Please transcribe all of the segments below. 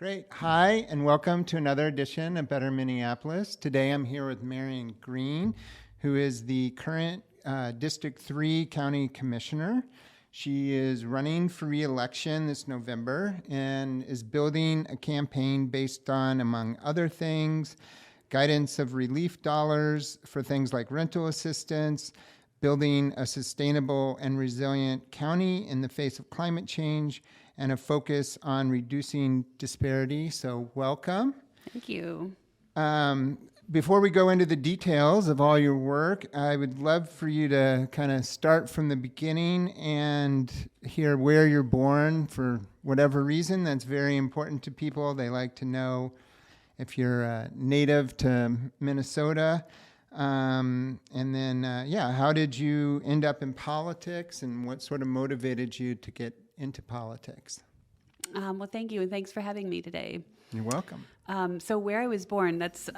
Great. Hi, and welcome to another edition of Better Minneapolis. Today I'm here with Marion Greene, who is the current District 3 County Commissioner. She is running for re-election this November and is building a campaign based on, among other things, guidance of relief dollars for things like rental assistance, building a sustainable and resilient county in the face of climate change, and a focus on reducing disparity. So welcome. Thank you. Before we go into the details of all your work, I would love for you to kind of start from the beginning and hear where you're born for whatever reason. That's very important to people. They like to know if you're native to Minnesota. And then, how did you end up in politics and what sort of motivated you to get into politics? Well, thank you, and thanks for having me today. You're welcome. So where I was born, that's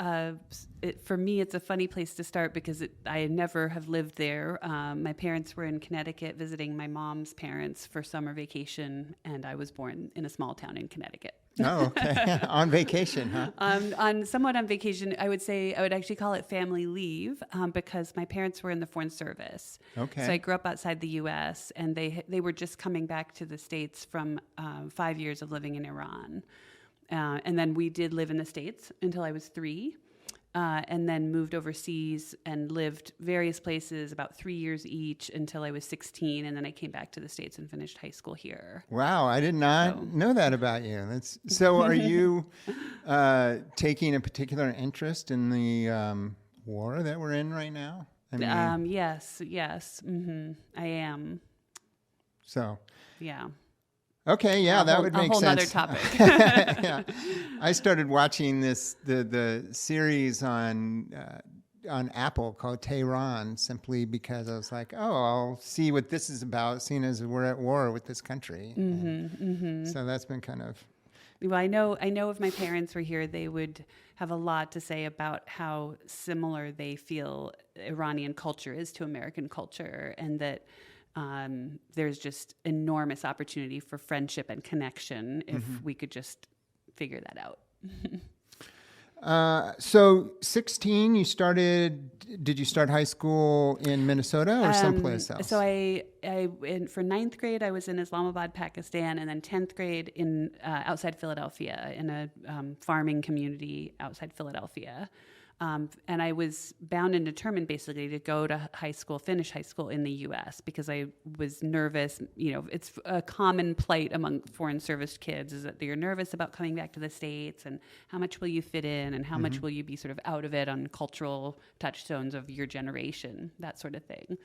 for me, it's a funny place to start because I never have lived there. My parents were in Connecticut visiting my mom's parents for summer vacation, and I was born in a small town in Connecticut. Oh, okay. On vacation, huh? Somewhat on vacation. I would actually call it family leave because my parents were in the Foreign Service. Okay. So I grew up outside the U.S. and they were just coming back to the States from 5 years of living in Iran. And then we did live in the States until I was 3, and then moved overseas and lived various places about 3 years each until I was 16, and then I came back to the States and finished high school here. Wow, I did not know that about you. So are you taking a particular interest in the war that we're in right now? I mean, yes. Mm-hmm. I am. So. Yeah. Okay, yeah, that would make sense. A whole other topic. Yeah, I started watching the series on Apple called Tehran simply because I was like, I'll see what this is about, seeing as we're at war with this country. So that's been kind of. Well, I know if my parents were here, they would have a lot to say about how similar they feel Iranian culture is to American culture, and that. There's just enormous opportunity for friendship and connection if we could just figure that out. So 16, did you start high school in Minnesota or someplace else? So for 9th grade, I was in Islamabad, Pakistan, and then 10th grade in outside Philadelphia in a farming community outside Philadelphia. And I was bound and determined basically to go to finish high school in the U.S. because I was nervous. It's a common plight among foreign service kids is that you're nervous about coming back to the States and how much will you fit in and how much will you be sort of out of it on cultural touchstones of your generation, that sort of thing.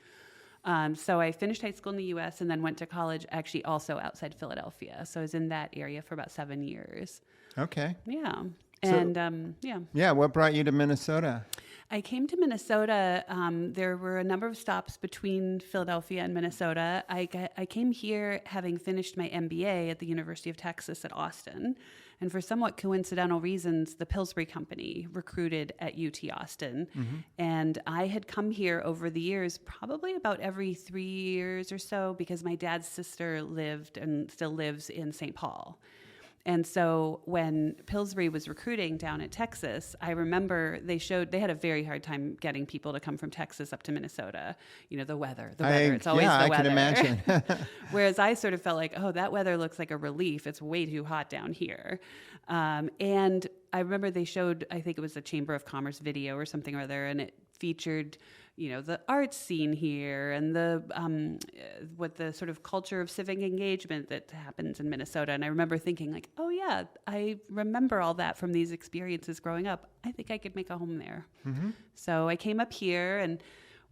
So I finished high school in the U.S. and then went to college actually also outside Philadelphia. So I was in that area for about 7 years. Okay. Yeah. And what brought you to Minnesota? I came to Minnesota. There were a number of stops between Philadelphia and Minnesota. I came here having finished my MBA at the University of Texas at Austin. And for somewhat coincidental reasons, the Pillsbury Company recruited at UT Austin. And I had come here over the years, probably about every 3 years or so, because my dad's sister lived and still lives in St. Paul. And so when Pillsbury was recruiting down at Texas, I remember they had a very hard time getting people to come from Texas up to Minnesota. The weather, it's always the weather. I can imagine. Whereas I sort of felt like, that weather looks like a relief. It's way too hot down here. And I remember they showed, I think it was a Chamber of Commerce video or something or other, and it featured the arts scene here and what the sort of culture of civic engagement that happens in Minnesota. And I remember thinking like, I remember all that from these experiences growing up. I think I could make a home there. So I came up here and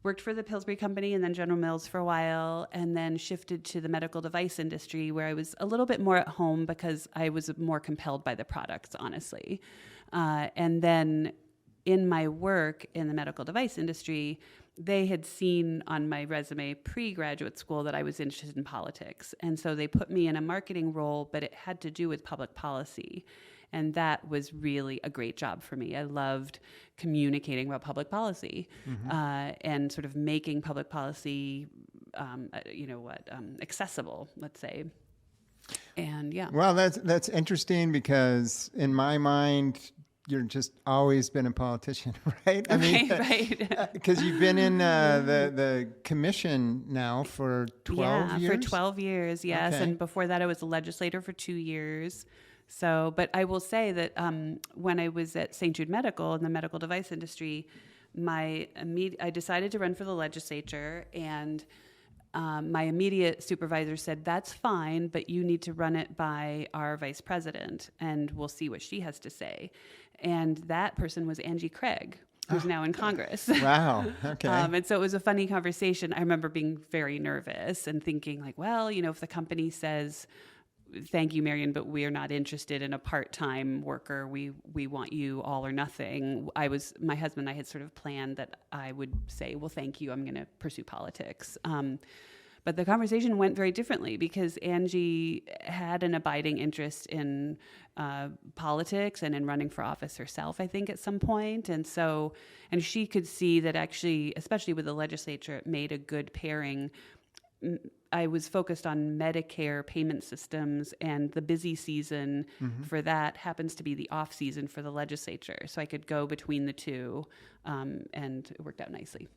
worked for the Pillsbury Company and then General Mills for a while, and then shifted to the medical device industry where I was a little bit more at home because I was more compelled by the products, honestly. And then in my work in the medical device industry, they had seen on my resume pre-graduate school that I was interested in politics. And so they put me in a marketing role, but it had to do with public policy. And that was really a great job for me. I loved communicating about public policy and sort of making public policy, accessible, let's say. And yeah. Well, that's interesting because in my mind, you're just always been a politician, right? I mean, right. Because you've been in the commission now for 12 years? For 12 years, yes. Okay. And before that, I was a legislator for 2 years. So, but I will say that when I was at St. Jude Medical in the medical device industry, I decided to run for the legislature, and my immediate supervisor said, "That's fine, but you need to run it by our vice president, and we'll see what she has to say." And that person was Angie Craig, who's now in Congress. Wow. Okay. And so it was a funny conversation. I remember being very nervous and thinking like, well, if the company says, "Thank you, Marion, but we are not interested in a part-time worker. We want you all or nothing." My husband and I had sort of planned that I would say, "Well, thank you. I'm going to pursue politics." But the conversation went very differently because Angie had an abiding interest in politics and in running for office herself, I think, at some point. And she could see that actually, especially with the legislature, it made a good pairing. I was focused on Medicare payment systems, and the busy season for that happens to be the off season for the legislature. So I could go between the two, and it worked out nicely.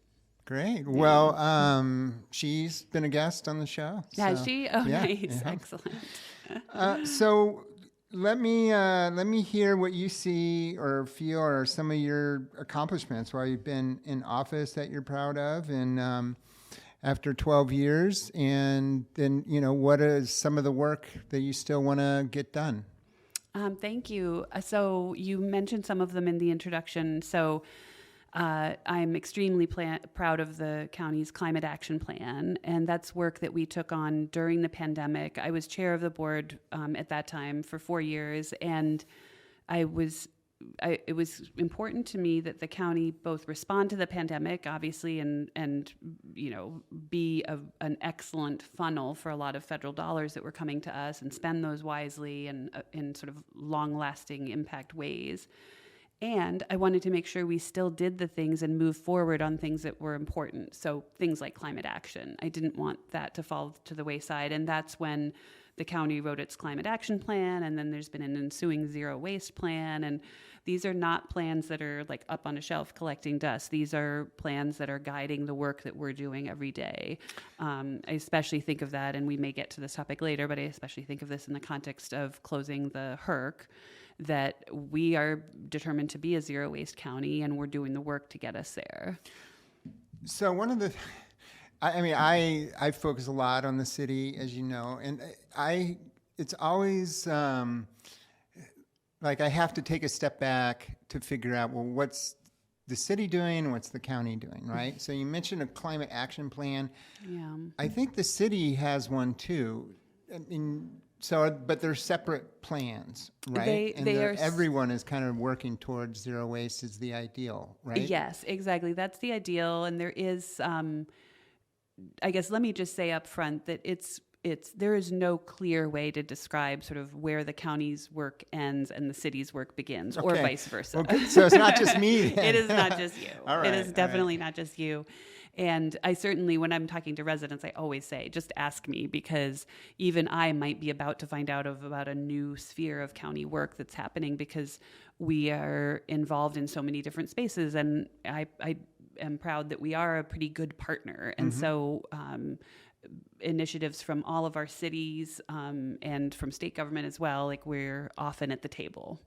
Great. Well, she's been a guest on the show. Has she? Oh, yeah, nice. yeah. Excellent. So let me hear what you see or feel are some of your accomplishments while you've been in office that you're proud of, and after 12 years, and then what is some of the work that you still want to get done? Thank you. So you mentioned some of them in the introduction. So I'm extremely proud of the county's climate action plan, and that's work that we took on during the pandemic. I was chair of the board at that time for 4 years, and it was important to me that the county both respond to the pandemic, obviously, and be an excellent funnel for a lot of federal dollars that were coming to us, and spend those wisely and in sort of long-lasting impact ways. And I wanted to make sure we still did the things and move forward on things that were important. So things like climate action. I didn't want that to fall to the wayside. And that's when the county wrote its climate action plan. And then there's been an ensuing zero waste plan. And these are not plans that are like up on a shelf collecting dust. These are plans that are guiding the work that we're doing every day. I especially think of that, and we may get to this topic later, but I especially think of this in the context of closing the HERC, that we are determined to be a zero waste county, and we're doing the work to get us there. So one of the, I focus a lot on the city, as you know, and it's always like I have to take a step back to figure out, well, what's the city doing? What's the county doing, right? So you mentioned a climate action plan. Yeah. I think the city has one too. I mean, but they're separate plans, right? Everyone is kind of working towards zero waste is the ideal, right? Yes, exactly. That's the ideal. And there is, I guess, let me just say up front that there is no clear way to describe sort of where the county's work ends and the city's work begins, or vice versa. Okay. So it's not just me then. It is not just you. All right, it is definitely not just you. And I certainly, when I'm talking to residents, I always say, just ask me, because even I might be about to find out about a new sphere of county work that's happening, because we are involved in so many different spaces. And I am proud that we are a pretty good partner. And so initiatives from all of our cities and from state government as well, like we're often at the table.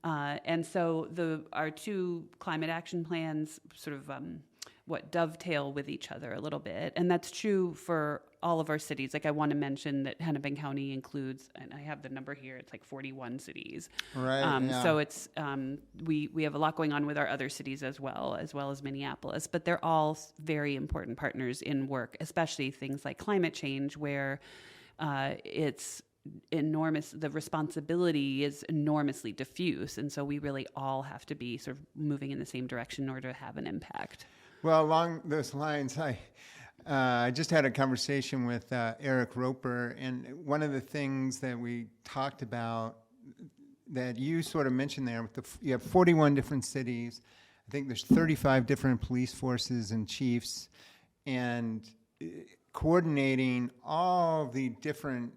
And so our two climate action plans sort of dovetail with each other a little bit. And that's true for all of our cities. Like I want to mention that Hennepin County includes, and I have the number here, it's like 41 cities. Right. Yeah. So it's, we have a lot going on with our other cities as well as Minneapolis, but they're all very important partners in work, especially things like climate change, where it's enormous, the responsibility is enormously diffuse. And so we really all have to be sort of moving in the same direction in order to have an impact. Well, along those lines, I just had a conversation with Eric Roper, and one of the things that we talked about that you sort of mentioned there, you have 41 different cities. I think there's 35 different police forces and chiefs, and coordinating all the different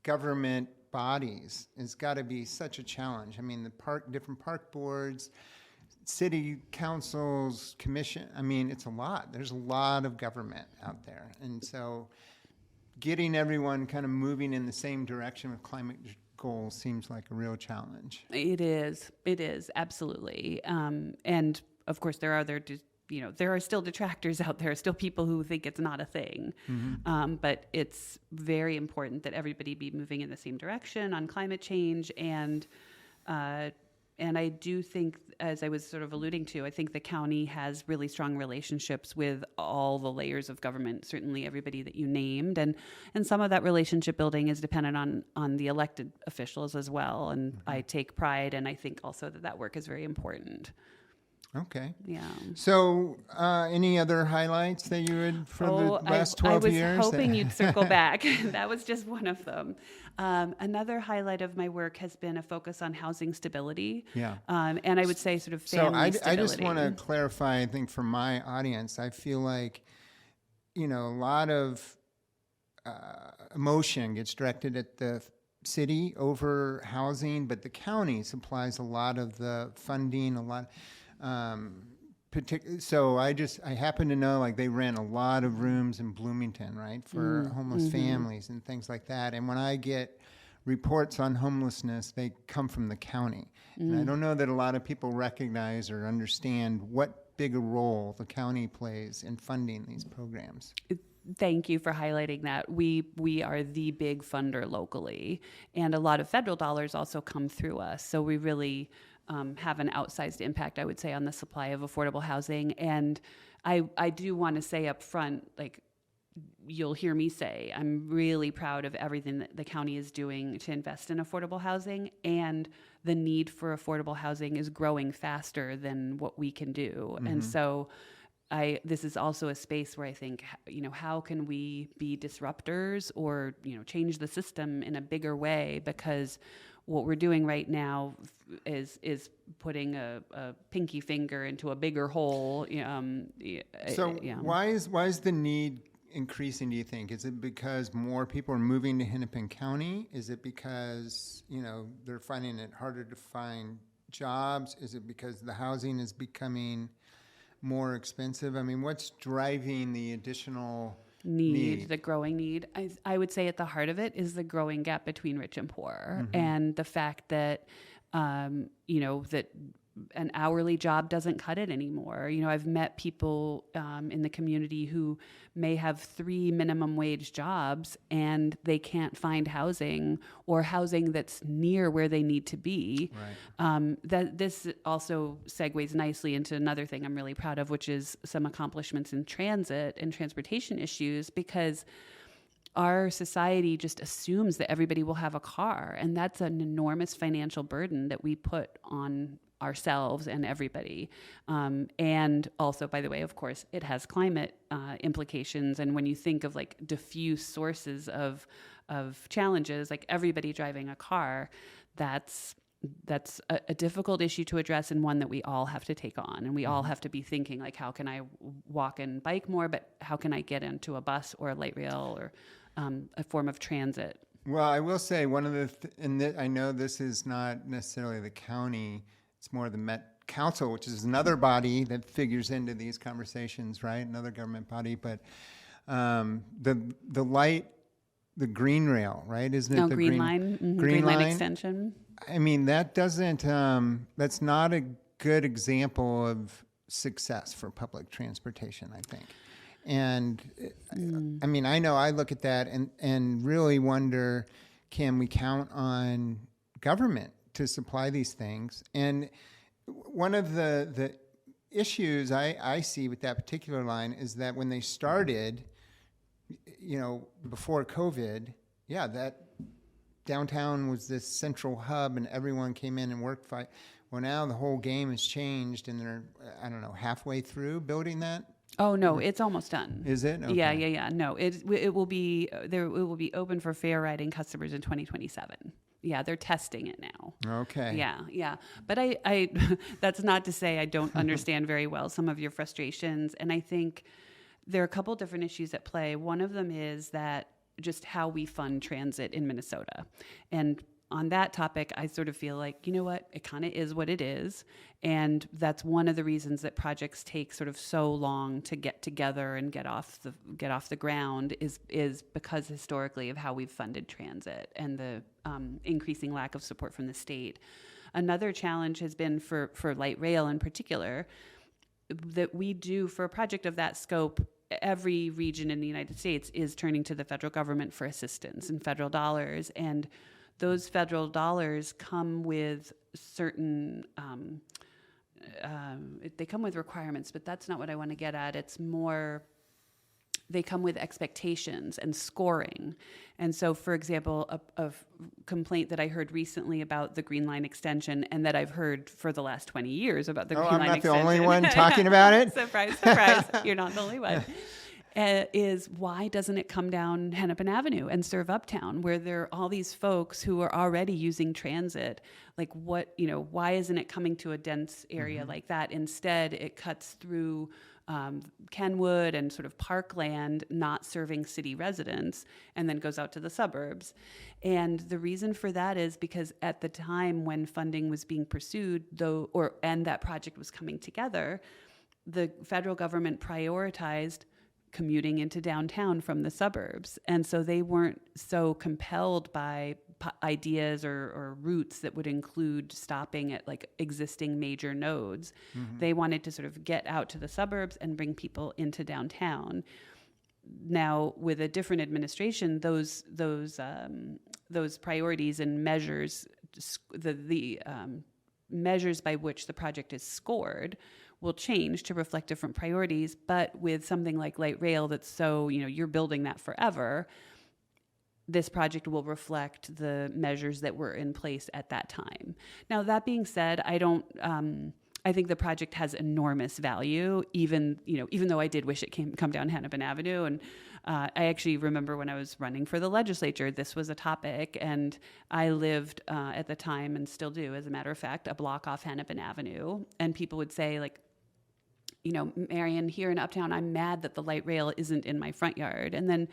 government bodies has got to be such a challenge. I mean, different park boards, city councils, commission. I mean, it's a lot. There's a lot of government out there. And so getting everyone kind of moving in the same direction with climate goals seems like a real challenge. It is, absolutely. And of course, there are still detractors out there, still people who think it's not a thing. But it's very important that everybody be moving in the same direction on climate change. And I do think, as I was sort of alluding to, I think the county has really strong relationships with all the layers of government, certainly everybody that you named. And some of that relationship building is dependent on the elected officials as well. And I take pride, and I think also that work is very important. Okay. Yeah. So, any other highlights that you would for the last 12 years? I was hoping you'd circle back. That was just one of them. Another highlight of my work has been a focus on housing stability. Yeah. And I would say sort of family stability. I just want to clarify, I think for my audience, I feel like, a lot of emotion gets directed at the city over housing, but the county supplies a lot of the funding, so I happen to know, like, they rent a lot of rooms in Bloomington, right, for homeless families and things like that. And when I get reports on homelessness, they come from the county. And I don't know that a lot of people recognize or understand what big a role the county plays in funding these programs. Thank you for highlighting that. We are the big funder locally, and a lot of federal dollars also come through us. So we really have an outsized impact, I would say, on the supply of affordable housing. And I do want to say up front, like, you'll hear me say, I'm really proud of everything that the county is doing to invest in affordable housing, and the need for affordable housing is growing faster than what we can do. And so this is also a space where I think, how can we be disruptors or, change the system in a bigger way? Because what we're doing right now is putting a pinky finger into a bigger hole. Why is the need increasing, do you think? Is it because more people are moving to Hennepin County? Is it because, they're finding it harder to find jobs? Is it because the housing is becoming more expensive? I mean, what's driving the additional need? The growing need. I would say at the heart of it is the growing gap between rich and poor, and the fact that, that an hourly job doesn't cut it anymore. I've met people in the community who may have 3 minimum wage jobs, and they can't find housing or housing that's near where they need to be. Right. This also segues nicely into another thing I'm really proud of, which is some accomplishments in transit and transportation issues, because our society just assumes that everybody will have a car, and that's an enormous financial burden that we put on ourselves and everybody. And also, by the way, of course, it has climate implications. And when you think of like diffuse sources of challenges, like everybody driving a car, that's a difficult issue to address, and one that we all have to take on. And we all have to be thinking, like, how can I walk and bike more, but how can I get into a bus or a light rail or a form of transit? Well, I will say one of the, I know this is not necessarily the county, it's more the Met Council, which is another body that figures into these conversations, right? Another government body, but the green rail, right? Isn't it the Green Line? Mm-hmm. Green Line extension. I mean, that doesn't, that's not a good example of success for public transportation, I think. And I mean, I know I look at that and really wonder, can we count on government to supply these things? And one of the issues I see with that particular line is that when they started, before COVID, that downtown was this central hub and everyone came in and worked. Well, now the whole game has changed, and they're, halfway through building that. Oh no, it's almost done. Is it? Okay. Yeah. No, it will be there. It will be open for fare riding customers in 2027. Yeah, they're testing it now. Okay. Yeah. But I that's not to say I don't understand very well some of your frustrations, and I think there are a couple different issues at play. One of them is that just how we fund transit in Minnesota. And on that topic, I sort of feel like, you know what, it kind of is what it is. And that's one of the reasons that projects take sort of so long to get together and get off the ground is because historically of how we've funded transit and the increasing lack of support from the state. Another challenge has been for light rail in particular, that we do for a project of that scope. Every region in the United States is turning to the federal government for assistance and federal dollars. And those federal dollars come with certain, they come with requirements, but that's not what I want to get at. It's more, they come with expectations and scoring. And so, for example, a complaint that I heard recently about the Green Line extension, and that I've heard for the last 20 years about the Green Line extension. I'm not the only one talking about it. Surprise, surprise. You're not the only one. Is why doesn't it come down Hennepin Avenue and serve Uptown, where there are all these folks who are already using transit? Like, why isn't it coming to a dense area like that? Instead, it cuts through Kenwood and sort of parkland, not serving city residents, and then goes out to the suburbs. And the reason for that is because at the time when funding was being pursued, and that project was coming together, the federal government prioritized commuting into downtown from the suburbs. And so they weren't so compelled by ideas or routes that would include stopping at like existing major nodes. They wanted to sort of get out to the suburbs and bring people into downtown. Now, with a different administration, those priorities and measures, the measures by which the project is scored will change to reflect different priorities. But with something like light rail that's so, you're building that forever, this project will reflect the measures that were in place at that time. Now, that being said, I think the project has enormous value, even though I did wish it come down Hennepin Avenue. And I actually remember when I was running for the legislature, this was a topic, and I lived at the time, and still do, as a matter of fact, a block off Hennepin Avenue. And people would say, like, Marion, here in Uptown, I'm mad that the light rail isn't in my front yard. And then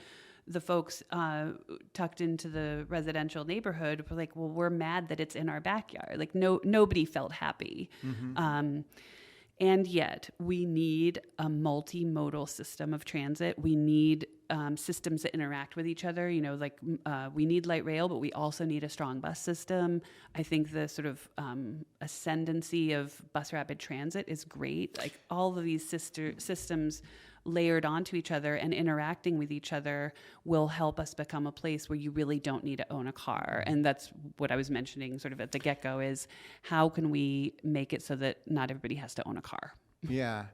the folks tucked into the residential neighborhood were like, well, we're mad that it's in our backyard. Like, nobody felt happy. And yet we need a multimodal system of transit. We need systems that interact with each other. We need light rail, but we also need a strong bus system. I think the sort of ascendancy of bus rapid transit is great. Like, all of these systems layered onto each other and interacting with each other will help us become a place where you really don't need to own a car. And that's what I was mentioning sort of at the get-go, is how can we make it so that not everybody has to own a car? Yeah.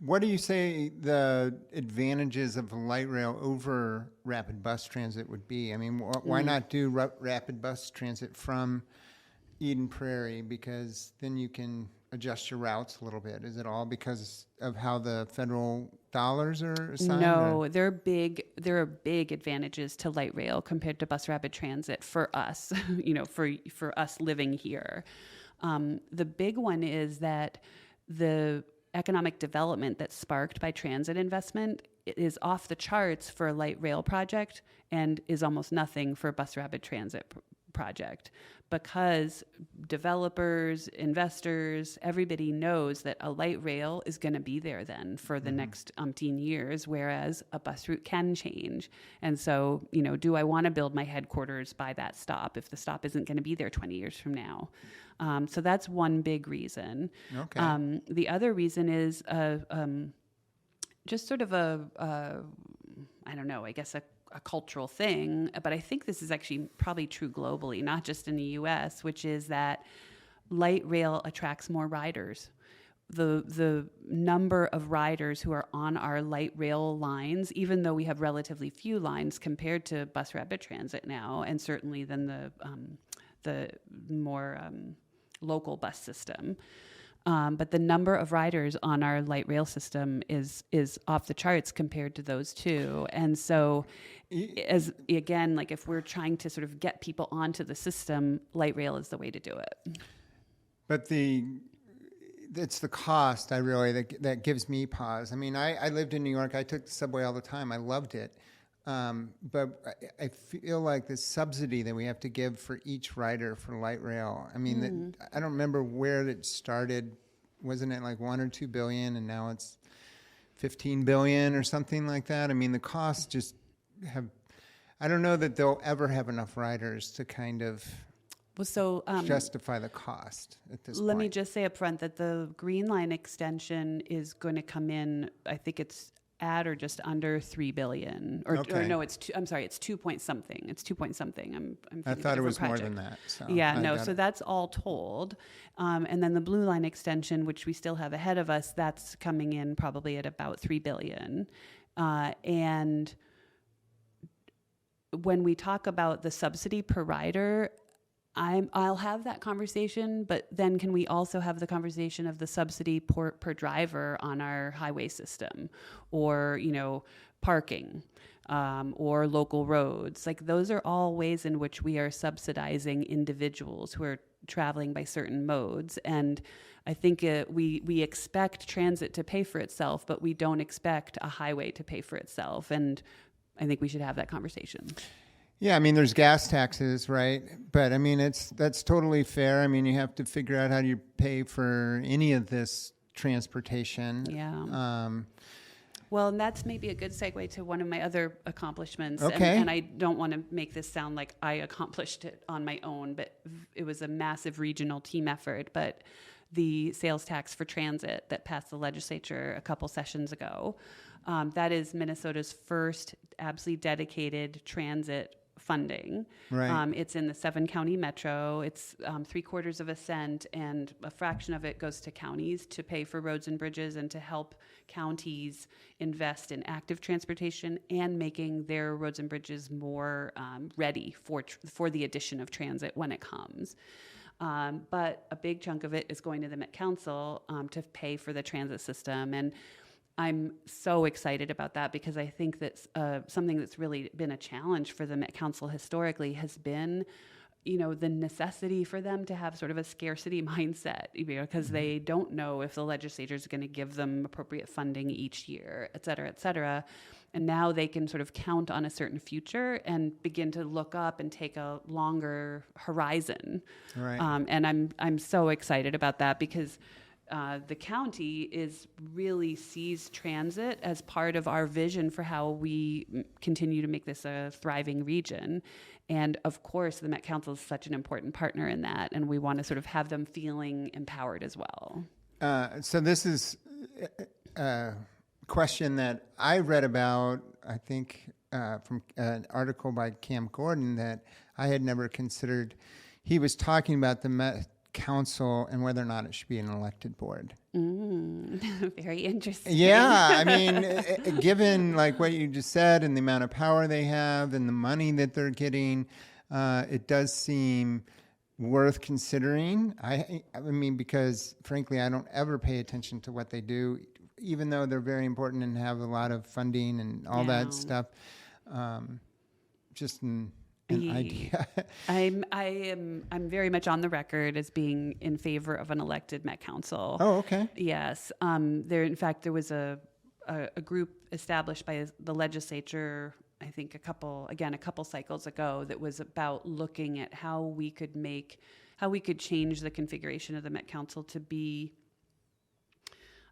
What do you say the advantages of light rail over rapid bus transit would be? I mean, why not do rapid bus transit from Eden Prairie? Because then you can adjust your routes a little bit. Is it all because of how the federal dollars are assigned? No, there are big advantages to light rail compared to bus rapid transit for us, for us living here. The big one is that the economic development that's sparked by transit investment is off the charts for a light rail project and is almost nothing for a bus rapid transit project, because developers, investors, everybody knows that a light rail is going to be there then for the next umpteen years, whereas a bus route can change. And so, do I want to build my headquarters by that stop if the stop isn't going to be there 20 years from now? So that's one big reason. Okay. The other reason is just sort of I don't know, I guess a cultural thing, but I think this is actually probably true globally, not just in the US, which is that light rail attracts more riders. The number of riders who are on our light rail lines, even though we have relatively few lines compared to bus rapid transit now, and certainly than the more local bus system, but the number of riders on our light rail system is off the charts compared to those two. And so, if we're trying to sort of get people onto the system, light rail is the way to do it. But it's the cost that gives me pause. I mean, I lived in New York. I took the subway all the time. I loved it. But I feel like the subsidy that we have to give for each rider for light rail, I mean, I don't remember where it started. Wasn't it like 1 or 2 billion, and now it's 15 billion or something like that? I mean, the costs just have, I don't know that they'll ever have enough riders to kind of justify the cost at this point. Let me just say up front that the Green Line extension is going to come in, I think it's at or just under 3 billion, or no, it's I'm sorry, it's 2 point something. It's 2 point something. I thought it was more than that. So so that's all told. And then the Blue Line extension, which we still have ahead of us, that's coming in probably at about 3 billion. And when we talk about the subsidy per rider, I'll have that conversation, but then can we also have the conversation of the subsidy per driver on our highway system, or, parking, or local roads? Like, those are all ways in which we are subsidizing individuals who are traveling by certain modes. And I think we expect transit to pay for itself, but we don't expect a highway to pay for itself. And I think we should have that conversation. Yeah, I mean, there's gas taxes, right? But I mean, that's totally fair. I mean, you have to figure out how do you pay for any of this transportation. Yeah. Well, and that's maybe a good segue to one of my other accomplishments. Okay. And I don't want to make this sound like I accomplished it on my own, but it was a massive regional team effort. But the sales tax for transit that passed the legislature a couple sessions ago, that is Minnesota's first absolutely dedicated transit funding. Right. It's in the 7-county metro. It's 3/4 of a cent, and a fraction of it goes to counties to pay for roads and bridges and to help counties invest in active transportation and making their roads and bridges more ready for the addition of transit when it comes. But a big chunk of it is going to the Met Council to pay for the transit system. And I'm so excited about that, because I think that something that's really been a challenge for the Met Council historically has been, the necessity for them to have sort of a scarcity mindset, because they don't know if the legislature is going to give them appropriate funding each year, et cetera, et cetera. And now they can sort of count on a certain future and begin to look up and take a longer horizon. Right. And I'm so excited about that, because the county really sees transit as part of our vision for how we continue to make this a thriving region. And of course, the Met Council is such an important partner in that, and we want to sort of have them feeling empowered as well. So this is a question that I read about, I think, from an article by Cam Gordon that I had never considered. He was talking about the Met Council and whether or not it should be an elected board. Very interesting. Yeah, I mean, given like what you just said and the amount of power they have and the money that they're getting, it does seem worth considering. I mean, because frankly, I don't ever pay attention to what they do, even though they're very important and have a lot of funding and all that stuff. Just an idea. I'm very much on the record as being in favor of an elected Met Council. Oh, okay. Yes. In fact, there was a group established by the legislature, I think a couple cycles ago, that was about looking at how we could change the configuration of the Met Council to be,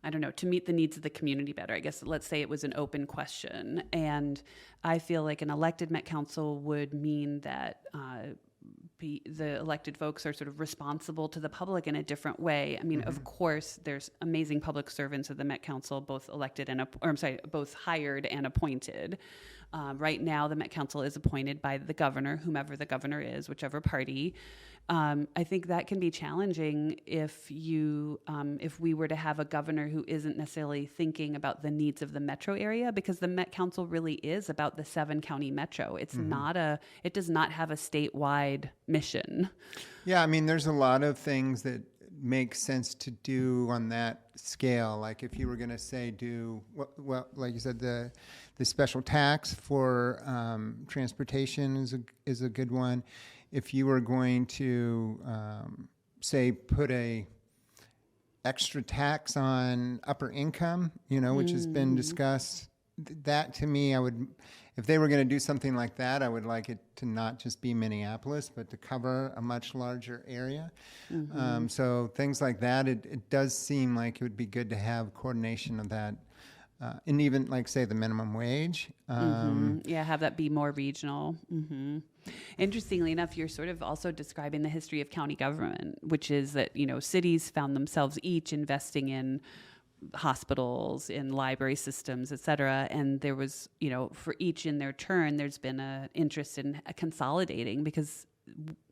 to meet the needs of the community better. I guess, let's say it was an open question. And I feel like an elected Met Council would mean that the elected folks are sort of responsible to the public in a different way. I mean, of course, there's amazing public servants of the Met Council, both both hired and appointed. Right now, the Met Council is appointed by the governor, whomever the governor is, whichever party. I think that can be challenging if we were to have a governor who isn't necessarily thinking about the needs of the metro area, because the Met Council really is about the 7-county metro. It's it does not have a statewide mission. Yeah, I mean, there's a lot of things that make sense to do on that scale. Like if you were going to say like you said, the special tax for transportation is a good one. If you were going to say put a extra tax on upper income, which has been discussed, that to me, if they were going to do something like that, I would like it to not just be Minneapolis, but to cover a much larger area. So things like that, it does seem like it would be good to have coordination of that. And even, like, say, the minimum wage. Yeah, have that be more regional. Interestingly enough, you're sort of also describing the history of county government, which is that, cities found themselves each investing in hospitals, in library systems, et cetera. And there was, for each in their turn, there's been an interest in consolidating, because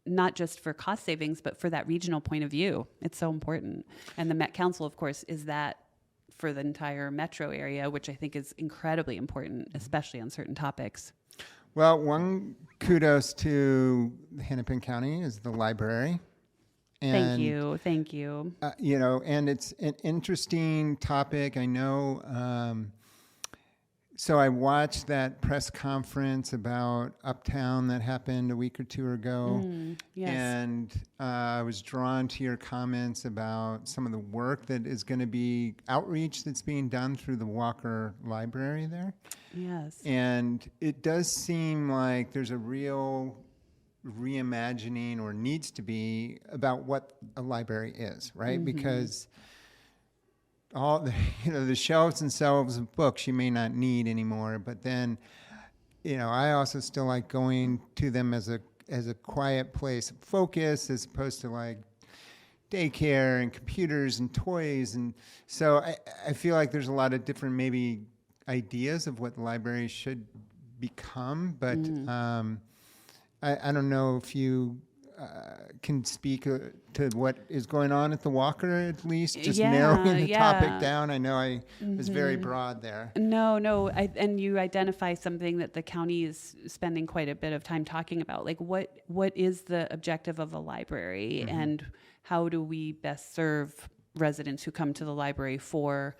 not just for cost savings, but for that regional point of view. It's so important. And the Met Council, of course, is that for the entire metro area, which I think is incredibly important, especially on certain topics. Well, one kudos to Hennepin County is the library. And, Thank you. And it's an interesting topic. I know. So I watched that press conference about Uptown that happened a week or two ago. Yes. And I was drawn to your comments about some of the work that is going to be outreach that's being done through the Walker Library there. Yes. And it does seem like there's a real reimagining, or needs to be, about what a library is, right? Because all the, the shelves and shelves of books you may not need anymore, but then, I also still like going to them as a quiet place of focus, as opposed to like daycare and computers and toys. And so I feel like there's a lot of different maybe ideas of what the library should become, but I don't know if you can speak to what is going on at the Walker, at least, just narrowing the topic down. I know I was very broad there. No, and you identify something that the county is spending quite a bit of time talking about. Like, what is the objective of a library, and how do we best serve residents who come to the library for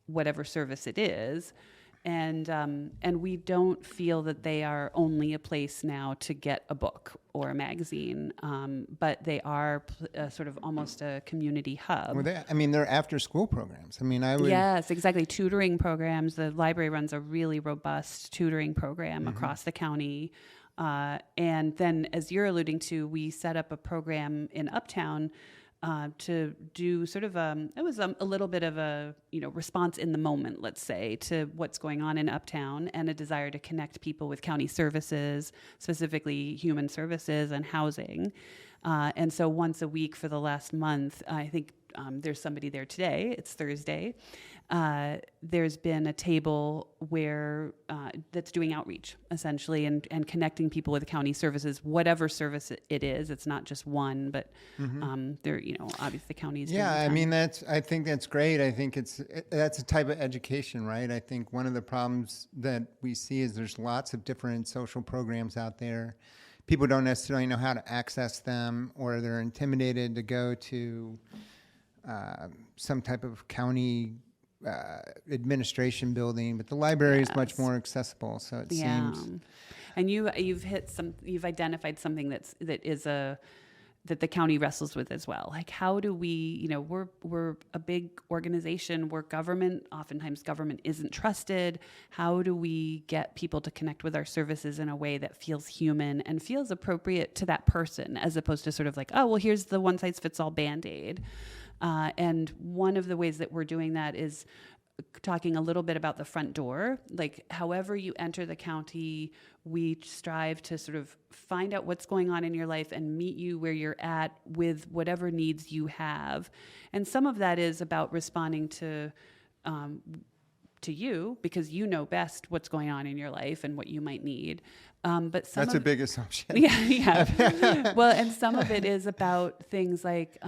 whatever service it is? And we don't feel that they are only a place now to get a book or a magazine, but they are sort of almost a community hub. Well, they're after-school programs. Yes, exactly. Tutoring programs. The library runs a really robust tutoring program across the county. And then, as you're alluding to, we set up a program in Uptown to do sort of it was a little bit of a response in the moment, let's say, to what's going on in Uptown, and a desire to connect people with county services, specifically human services and housing. And so once a week for the last month, I think there's somebody there today. It's Thursday. There's been a table where that's doing outreach, essentially, and connecting people with county services, whatever service it is. It's not just one, but they're obviously the county is. Yeah, I think that's great. I think that's a type of education, right? I think one of the problems that we see is there's lots of different social programs out there. People don't necessarily know how to access them, or they're intimidated to go to some type of county administration building, but the library is much more accessible. So it seems. And you've identified something that the county wrestles with as well. Like, how do we, we're a big organization. Oftentimes government isn't trusted. How do we get people to connect with our services in a way that feels human and feels appropriate to that person, as opposed to sort of like, oh, well, here's the one size fits all Band-Aid. And one of the ways that we're doing that is talking a little bit about the front door. Like, however you enter the county, we strive to sort of find out what's going on in your life and meet you where you're at with whatever needs you have. And some of that is about responding to you, because you know best what's going on in your life and what you might need. But that's a big assumption. Yeah. Well, and some of it is about things like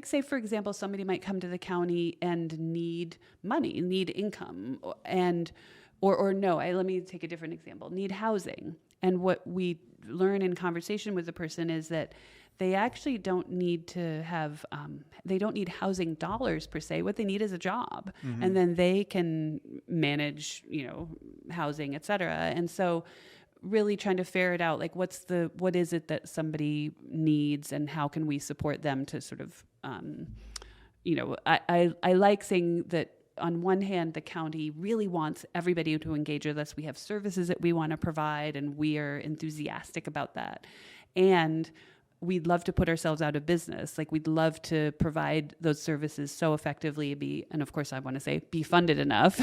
say, for example, somebody might come to the county and need money, need income, let me take a different example, need housing. And what we learn in conversation with the person is that they actually don't need to have, they don't need housing dollars per se. What they need is a job. And then they can manage, housing, et cetera. And so really trying to ferret out, like, what is it that somebody needs, and how can we support them to sort of, I like saying that on one hand, the county really wants everybody to engage with us. We have services that we want to provide, and we are enthusiastic about that. And we'd love to put ourselves out of business. Like, we'd love to provide those services so effectively, and of course I want to say be funded enough,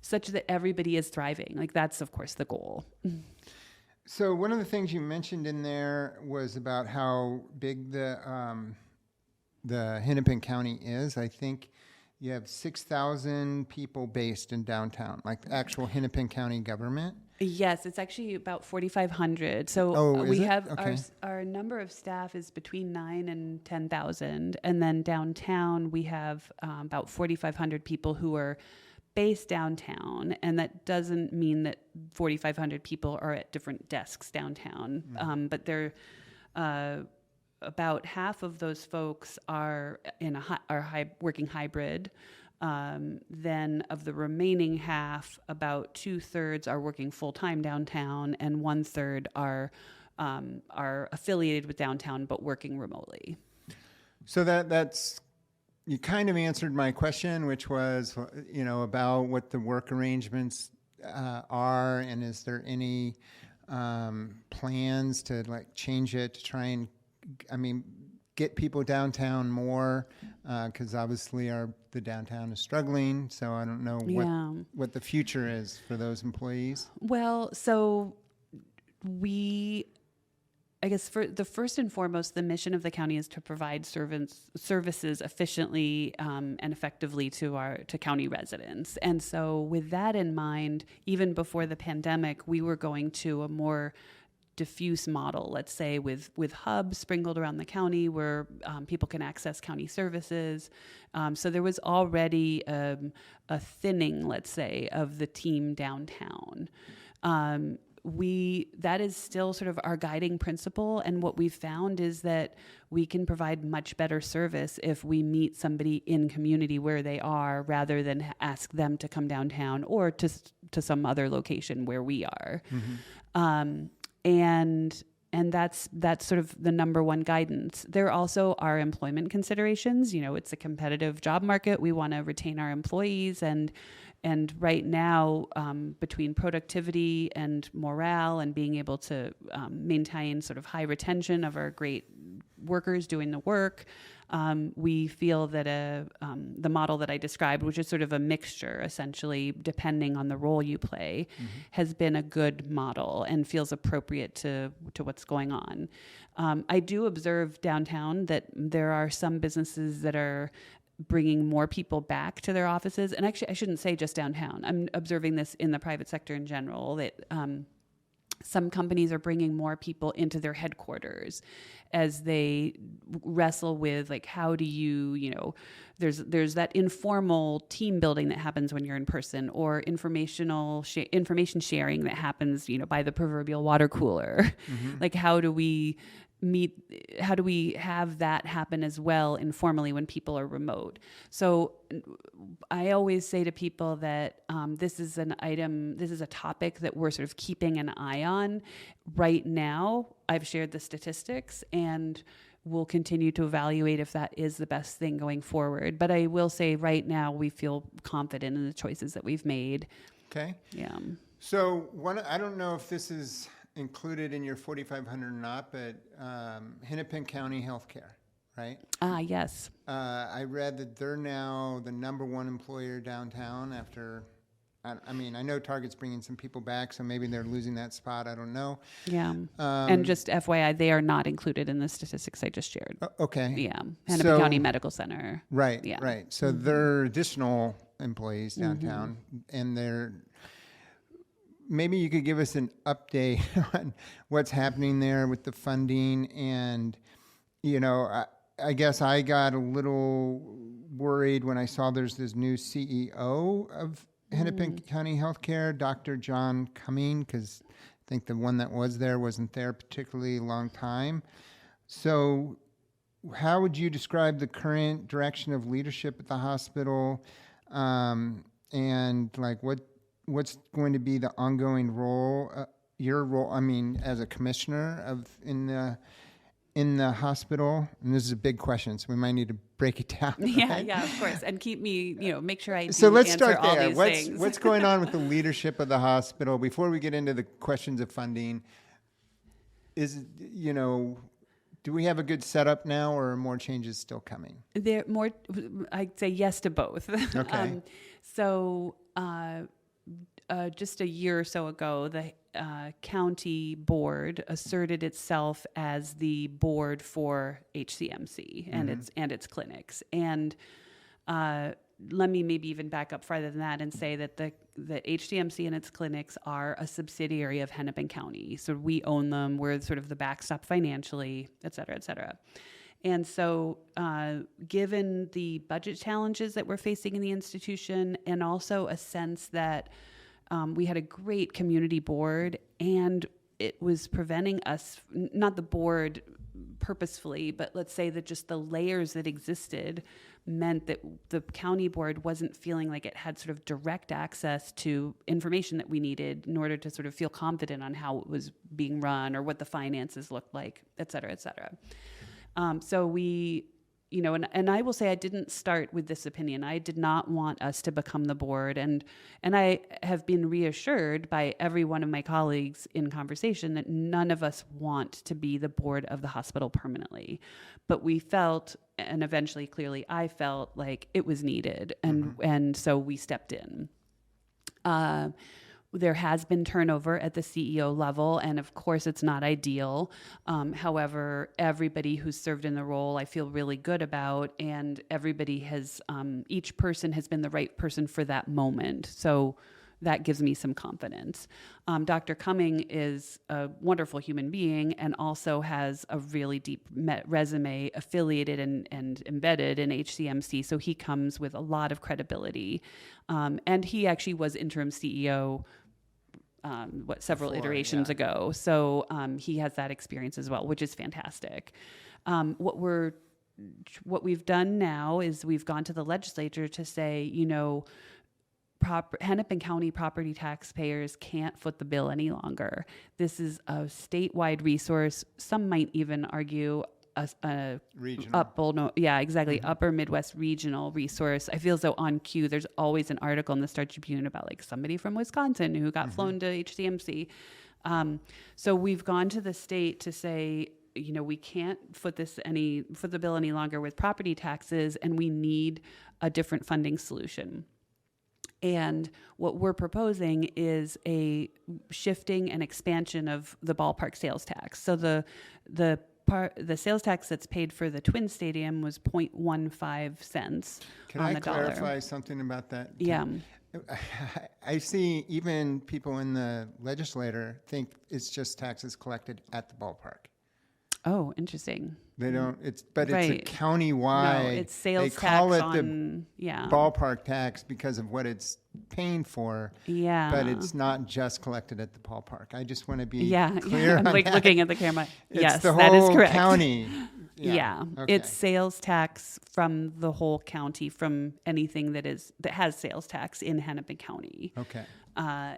such that everybody is thriving. Like, that's of course the goal. So one of the things you mentioned in there was about how big the Hennepin County is. I think you have 6,000 people based in downtown, like the actual Hennepin County government. Yes, it's actually about 4,500. So our number of staff is between 9 and 10,000. And then downtown, we have about 4,500 people who are based downtown. And that doesn't mean that 4,500 people are at different desks downtown. Mm-hmm. But they're about half of those folks are working hybrid. Then of the remaining half, about 2/3 are working full-time downtown, and 1/3 are affiliated with downtown but working remotely. So that's you kind of answered my question, which was about what the work arrangements are, and is there any plans to change it to try and get people downtown more, because obviously the downtown is struggling. So I don't know what the future is for those employees. Well, so I guess for the first and foremost, the mission of the county is to provide services efficiently and effectively to county residents. And so with that in mind, even before the pandemic, we were going to a more diffuse model, let's say with hubs sprinkled around the county where people can access county services. So there was already a thinning, let's say, of the team downtown. That is still sort of our guiding principle, and what we've found is that we can provide much better service if we meet somebody in community where they are, rather than ask them to come downtown or to some other location where we are. Mm-hmm. And that's sort of the number one guidance. There also are employment considerations. It's a competitive job market. We want to retain our employees, and right now, between productivity and morale and being able to maintain sort of high retention of our great workers doing the work, we feel that the model that I described, which is sort of a mixture, essentially, depending on the role you play, mm-hmm. has been a good model and feels appropriate to what's going on. I do observe downtown that there are some businesses that are bringing more people back to their offices. And actually, I shouldn't say just downtown. I'm observing this in the private sector in general, that some companies are bringing more people into their headquarters as they wrestle with, how do you, there's that informal team building that happens when you're in person, or information sharing that happens, by the proverbial water cooler. Mm-hmm. How do we have that happen as well informally when people are remote? So I always say to people that this is a topic that we're sort of keeping an eye on right now. I've shared the statistics, and we'll continue to evaluate if that is the best thing going forward. But I will say right now we feel confident in the choices that we've made. Okay. Yeah. So I don't know if this is included in your 4,500 or not, but Hennepin County Healthcare, right? Yes. I read that they're now the number one employer downtown after, I know Target's bringing some people back, so maybe they're losing that spot. I don't know. Yeah. And just FYI, they are not included in the statistics I just shared. Okay. Yeah. Hennepin County Medical Center. Right. Yeah. Right. So mm-hmm. they're additional employees downtown, mm-hmm. and they're. Maybe you could give us an update on what's happening there with the funding. And, I guess I got a little worried when I saw there's this new CEO of Hennepin County Healthcare, Dr. John Cumming, because I think the one that was there wasn't there a particularly long time. So how would you describe the current direction of leadership at the hospital? And what's going to be the ongoing role, your role, as a commissioner in the hospital, and this is a big question, so we might need to break it down. Yeah, right? yeah, of course. And keep me, make sure I do So let's answer start all there. these things. What's going on with the leadership of the hospital before we get into the questions of funding? Do we have a good setup now, or are more changes still coming? There more. I'd say yes to both. Okay. Just a year or so ago, the county board asserted itself as the board for HCMC and its clinics. And let me maybe even back up farther than that and say that the HCMC and its clinics are a subsidiary of Hennepin County. So we own them. We're sort of the backstop financially, et cetera, et cetera. And so given the budget challenges that we're facing in the institution, and also a sense that we had a great community board, and it was preventing us, not the board purposefully, but let's say that just the layers that existed meant that the county board wasn't feeling like it had sort of direct access to information that we needed in order to sort of feel confident on how it was being run or what the finances looked like, et cetera, et cetera. So we, and I will say I didn't start with this opinion. I did not want us to become the board. And I have been reassured by every one of my colleagues in conversation that none of us want to be the board of the hospital permanently. But we felt, and eventually clearly I felt like it was needed. And so we stepped in. There has been turnover at the CEO level, and of course it's not ideal. However, everybody who's served in the role I feel really good about, and everybody has, each person has been the right person for that moment. So that gives me some confidence. Dr. Cumming is a wonderful human being and also has a really deep resume affiliated and embedded in HCMC. So he comes with a lot of credibility. And he actually was interim CEO several iterations ago. So he has that experience as well, which is fantastic. What we've done now is we've gone to the legislature to say, Hennepin County property taxpayers can't foot the bill any longer. This is a statewide resource. Some might even argue a regional. Upper Midwest regional resource. I feel as though on cue, there's always an article in the Star Tribune about like somebody from Wisconsin who got flown to HCMC. So we've gone to the state to say, we can't foot the bill any longer with property taxes, and we need a different funding solution. And what we're proposing is a shifting and expansion of the ballpark sales tax. So the sales tax that's paid for the Twin Stadium was 0.15 cents on the dollar. Can I clarify something about that? Yeah. I see even people in the legislature think it's just taxes collected at the ballpark. Oh, interesting. They don't. It's a Right. countywide. No, it's sales they call tax it on, the yeah. ballpark tax because of what it's paying for. Yeah. But it's not just collected at the ballpark. I just want to be Yeah. clear I'm on like that. looking at the camera. It's Yes, the that is whole correct. county. Yeah. Okay. It's sales tax from the whole county, from anything that has sales tax in Hennepin County. Okay. So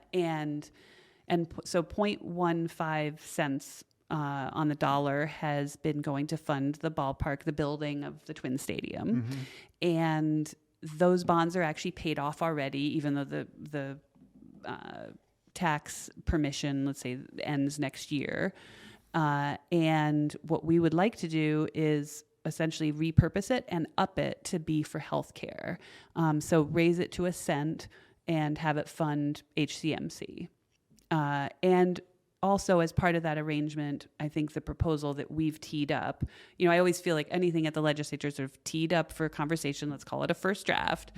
0.15 cents on the dollar has been going to fund the ballpark, the building of the Twin Stadium. And those bonds are actually paid off already, even though the tax permission, let's say, ends next year. And what we would like to do is essentially repurpose it and up it to be for healthcare. So raise it to a cent and have it fund HCMC. And also, as part of that arrangement, I think the proposal that we've teed up, I always feel like anything at the legislature sort of teed up for conversation. Let's call it a first draft.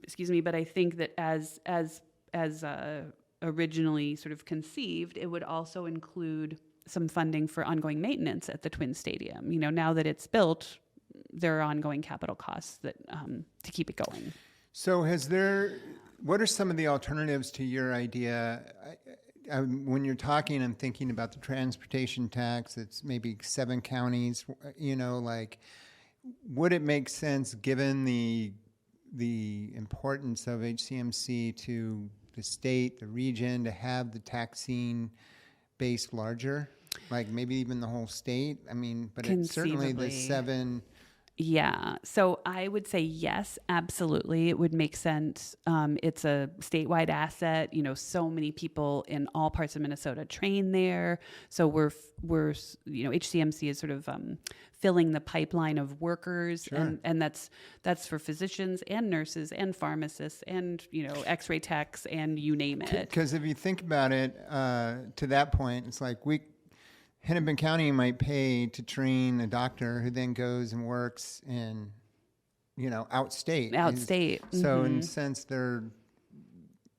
Excuse me, but I think that as originally sort of conceived, it would also include some funding for ongoing maintenance at the Twin Stadium. Now that it's built, there are ongoing capital costs that to keep it going. So what are some of the alternatives to your idea? When you're talking, I'm thinking about the transportation tax. It's maybe 7 counties. Would it make sense, given the importance of HCMC to the state, the region, to have the taxing base larger? Like maybe even the whole state? I mean, but it's certainly the Conceivably. 7. Yeah. So I would say yes, absolutely. It would make sense. It's a statewide asset. So many people in all parts of Minnesota train there. So we're HCMC is sort of filling the pipeline of workers, Sure. and that's for physicians and nurses and pharmacists and X-ray techs and you name it. Because if you think about it, to that point, it's like Hennepin County might pay to train a doctor who then goes and works in, outstate. Outstate. So in a sense, they're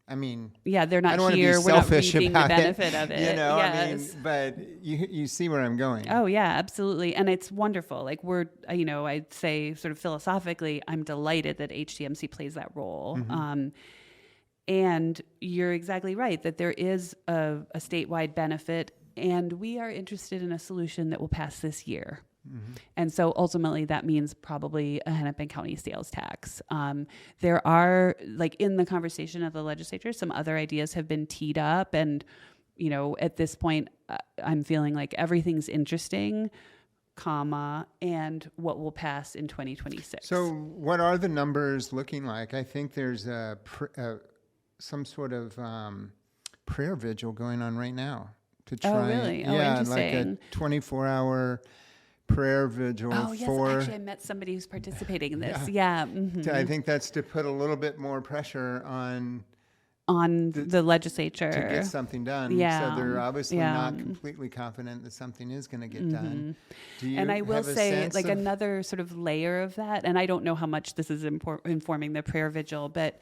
They're I not don't want to be here. We're not selfish reaping the about benefit of it. Yes. But you see where I'm going. Oh yeah, absolutely. And it's wonderful. Like I'd say sort of philosophically, I'm delighted that HCMC plays that role. And you're exactly right that there is a statewide benefit, and we are interested in a solution that will pass this year. And so ultimately that means probably a Hennepin County sales tax. There are, like in the conversation of the legislature, some other ideas have been teed up, and at this point I'm feeling like everything's interesting, and what will pass in 2026. So what are the numbers looking like? I think there's some sort of prayer vigil going on right now to try. Oh, really? Oh, interesting. Like a 24-hour prayer vigil. Oh, yes. Actually, I met somebody who's participating in this. Yeah. I think that's to put a little bit more pressure on the legislature to get something done. Yeah. So they're obviously not completely confident that something is going to get done. Do you and I will have a say, sense like of another sort of layer of that, and I don't know how much this is informing the prayer vigil, but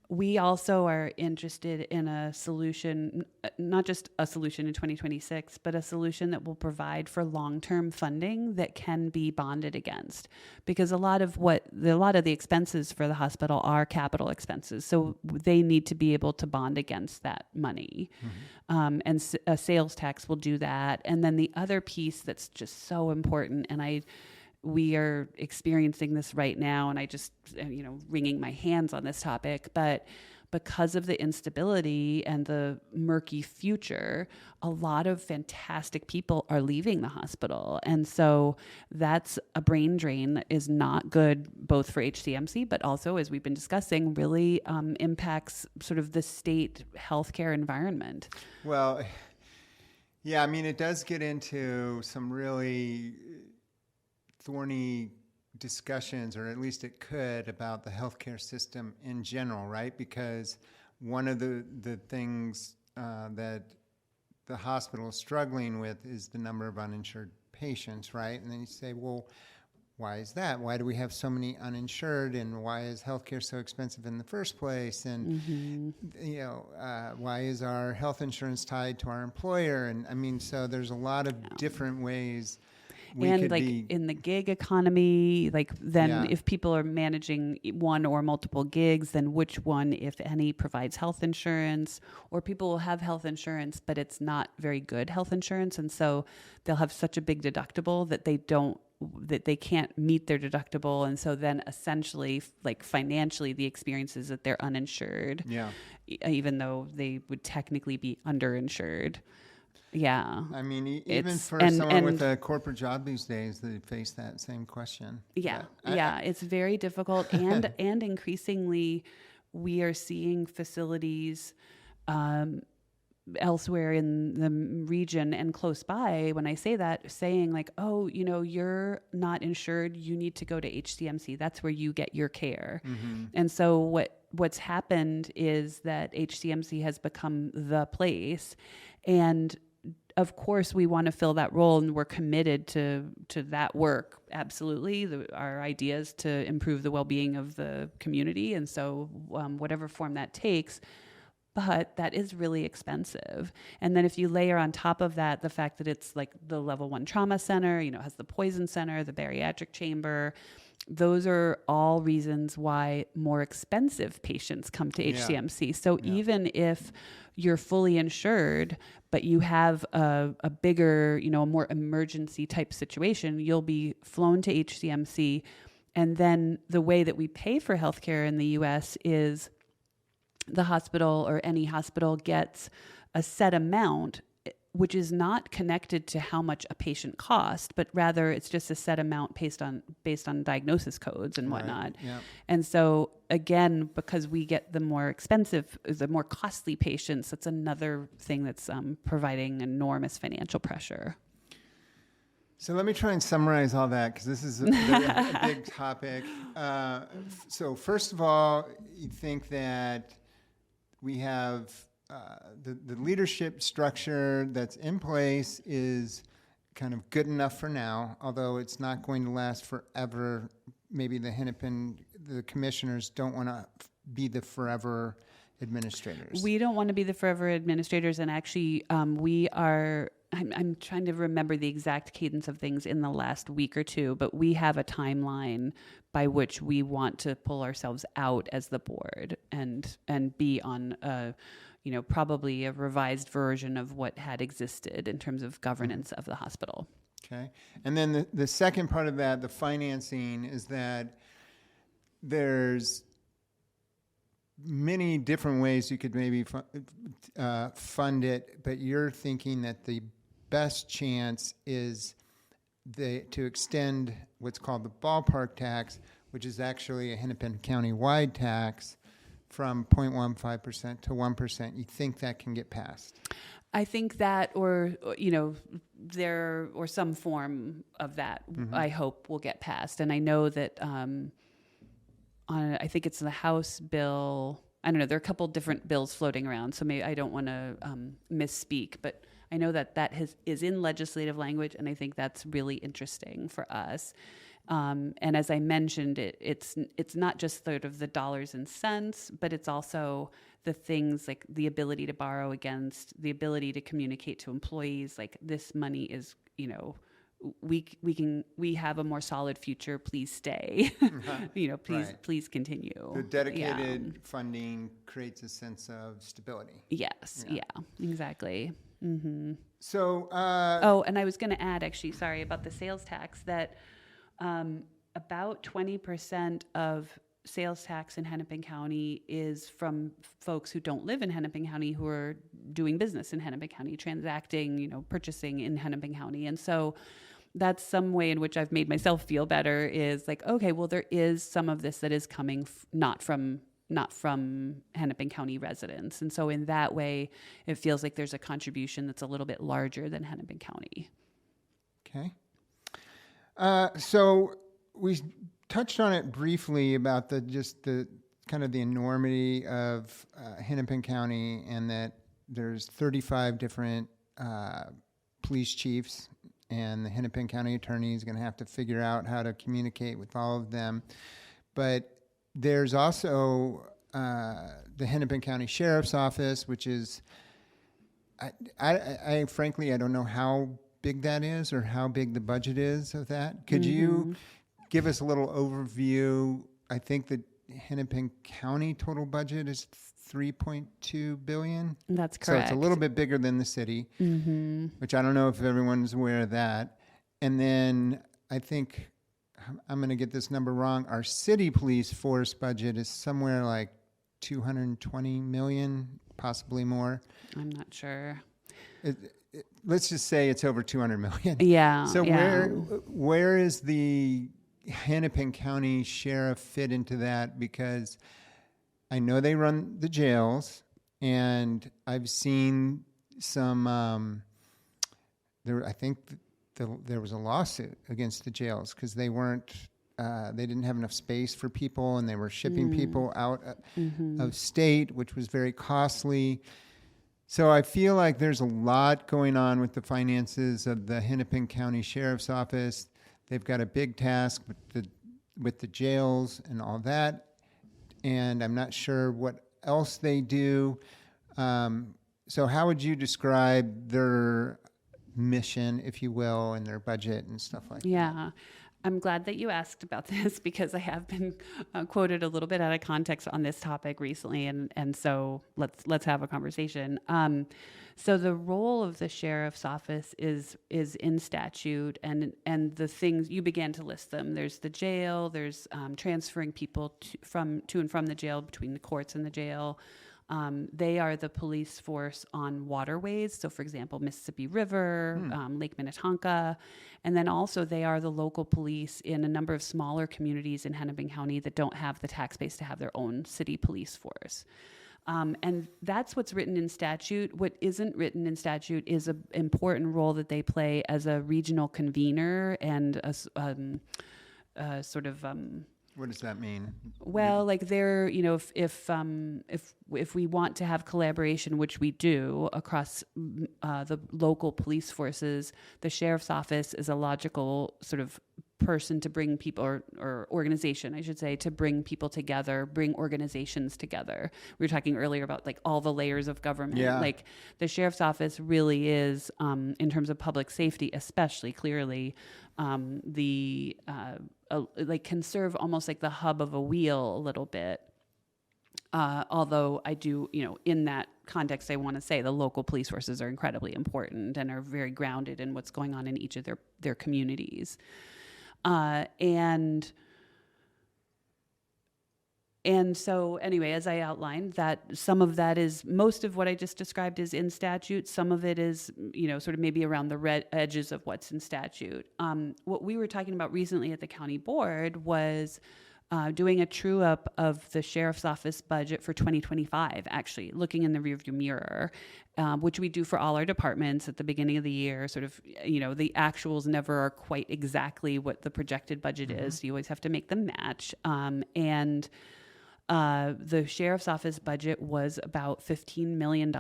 we also are interested in a solution, not just a solution in 2026, but a solution that will provide for long-term funding that can be bonded against. Because a lot of the expenses for the hospital are capital expenses, so they need to be able to bond against that money. And a sales tax will do that. And then the other piece that's just so important, and we are experiencing this right now, and I just, wringing my hands on this topic, but because of the instability and the murky future, a lot of fantastic people are leaving the hospital. And so that's a brain drain that is not good, both for HCMC, but also, as we've been discussing, really impacts sort of the state healthcare environment. Well, yeah, it does get into some really thorny discussions, or at least it could, about the healthcare system in general, right? Because one of the things that the hospital is struggling with is the number of uninsured patients, right? And then you say, well, why is that? Why do we have so many uninsured, and why is healthcare so expensive in the first place? And why is our health insurance tied to our employer? And so there's a lot of different ways. In the gig economy, if people are managing one or multiple gigs, then which one, if any, provides health insurance? Or people will have health insurance, but it's not very good health insurance, and so they'll have such a big deductible that they can't meet their deductible, and so then essentially, financially, the experience is that they're uninsured, even though they would technically be underinsured. Yeah. Even for someone with a corporate job these days, they face that same question. Yeah. It's very difficult. And increasingly, we are seeing facilities elsewhere in the region and close by, when I say that, saying like, oh, you're not insured, you need to go to HCMC. That's where you get your care. And so what's happened is that HCMC has become the place. And of course, we want to fill that role, and we're committed to that work. Absolutely. Our idea is to improve the well-being of the community. And so whatever form that takes, but that is really expensive. And then if you layer on top of that the fact that it's like the level 1 trauma center, it has the poison center, the bariatric chamber, those are all reasons why more expensive patients come to HCMC. So even if you're fully insured, but you have a bigger, a more emergency type situation, you'll be flown to HCMC. And then the way that we pay for healthcare in the U.S. is the hospital, or any hospital, gets a set amount which is not connected to how much a patient costs, but rather it's just a set amount based on diagnosis codes and whatnot. Right. Yeah. And so again, because we get the more costly patients, that's another thing that's providing enormous financial pressure. So let me try and summarize all that, because this is a big topic. So first of all, you think that we have the leadership structure that's in place is kind of good enough for now, although it's not going to last forever. Maybe the commissioners don't want to be the forever administrators. We don't want to be the forever administrators, and actually we are... I'm trying to remember the exact cadence of things in the last week or two, but we have a timeline by which we want to pull ourselves out as the board and be on probably a revised version of what had existed in terms of governance of the hospital. Okay. And then the second part of that, the financing, is that there's many different ways you could maybe fund it, but you're thinking that the best chance is to extend what's called the ballpark tax, which is actually a Hennepin County-wide tax, from 0.15% to 1%. You think that can get passed? I think that, or some form of that, I hope will get passed. And I know that I think it's the House bill. I don't know. There are a couple different bills floating around, so maybe I don't want to misspeak, but I know that is in legislative language, and I think that's really interesting for us. And as I mentioned, it's not just sort of the dollars and cents, but it's also the things like the ability to borrow against, the ability to communicate to employees, like this money is, we have a more solid future. Please stay. Please continue. The dedicated funding creates a sense of stability. Yes. Yeah, exactly. Mm-hmm. So, and I was going to add, actually, sorry, about the sales tax, that about 20% of sales tax in Hennepin County is from folks who don't live in Hennepin County, who are doing business in Hennepin County, transacting, purchasing in Hennepin County. And so that's some way in which I've made myself feel better, is like, okay, well, there is some of this that is coming not from Hennepin County residents. And so in that way, it feels like there's a contribution that's a little bit larger than Hennepin County. Okay. So we touched on it briefly about the kind of the enormity of Hennepin County, and that there's 35 different police chiefs, and the Hennepin County attorney is going to have to figure out how to communicate with all of them. But there's also the Hennepin County Sheriff's Office, which is, I frankly, I don't know how big that is or how big the budget is of that. Could you give us a little overview? I think the Hennepin County total budget is $3.2 billion. That's correct. So it's a little bit bigger than the city, which I don't know if everyone's aware of that. And then I think, I'm going to get this number wrong, our city police force budget is somewhere like $220 million, possibly more. I'm not sure. Let's just say it's over $200 million. Yeah. So where is the Hennepin County sheriff fit into that? Because I know they run the jails, and I've seen some. I think there was a lawsuit against the jails because they didn't have enough space for people, and they were shipping people out of state, which was very costly. So I feel like there's a lot going on with the finances of the Hennepin County Sheriff's Office. They've got a big task with the jails and all that, and I'm not sure what else they do. So how would you describe their mission, if you will, and their budget and stuff like that? Yeah. I'm glad that you asked about this, because I have been quoted a little bit out of context on this topic recently, and so let's have a conversation. So the role of the sheriff's office is in statute, and the things you began to list them. There's the jail. There's transferring people to and from the jail, between the courts and the jail. They are the police force on waterways. So, for example, Mississippi River, Lake Minnetonka. And then also they are the local police in a number of smaller communities in Hennepin County that don't have the tax base to have their own city police force. And that's what's written in statute. What isn't written in statute is an important role that they play as a regional convener and a sort of... What does that mean? Well, like they're, if we want to have collaboration, which we do across the local police forces, the sheriff's office is a logical sort of person to bring people, or organization, I should say, to bring people together, bring organizations together. We were talking earlier about like all the layers of government. Yeah. Like the sheriff's office really is, in terms of public safety, especially clearly, like can serve almost like the hub of a wheel a little bit. Although I do, in that context, I want to say the local police forces are incredibly important and are very grounded in what's going on in each of their communities. And so anyway, as I outlined, that some of that is, most of what I just described is in statute. Some of it is, sort of maybe around the red edges of what's in statute. What we were talking about recently at the county board was doing a true up of the sheriff's office budget for 2025, actually looking in the rearview mirror, which we do for all our departments at the beginning of the year. Sort of, the actuals never are quite exactly what the projected budget is. You always have to make them match. And the sheriff's office budget was about $15 million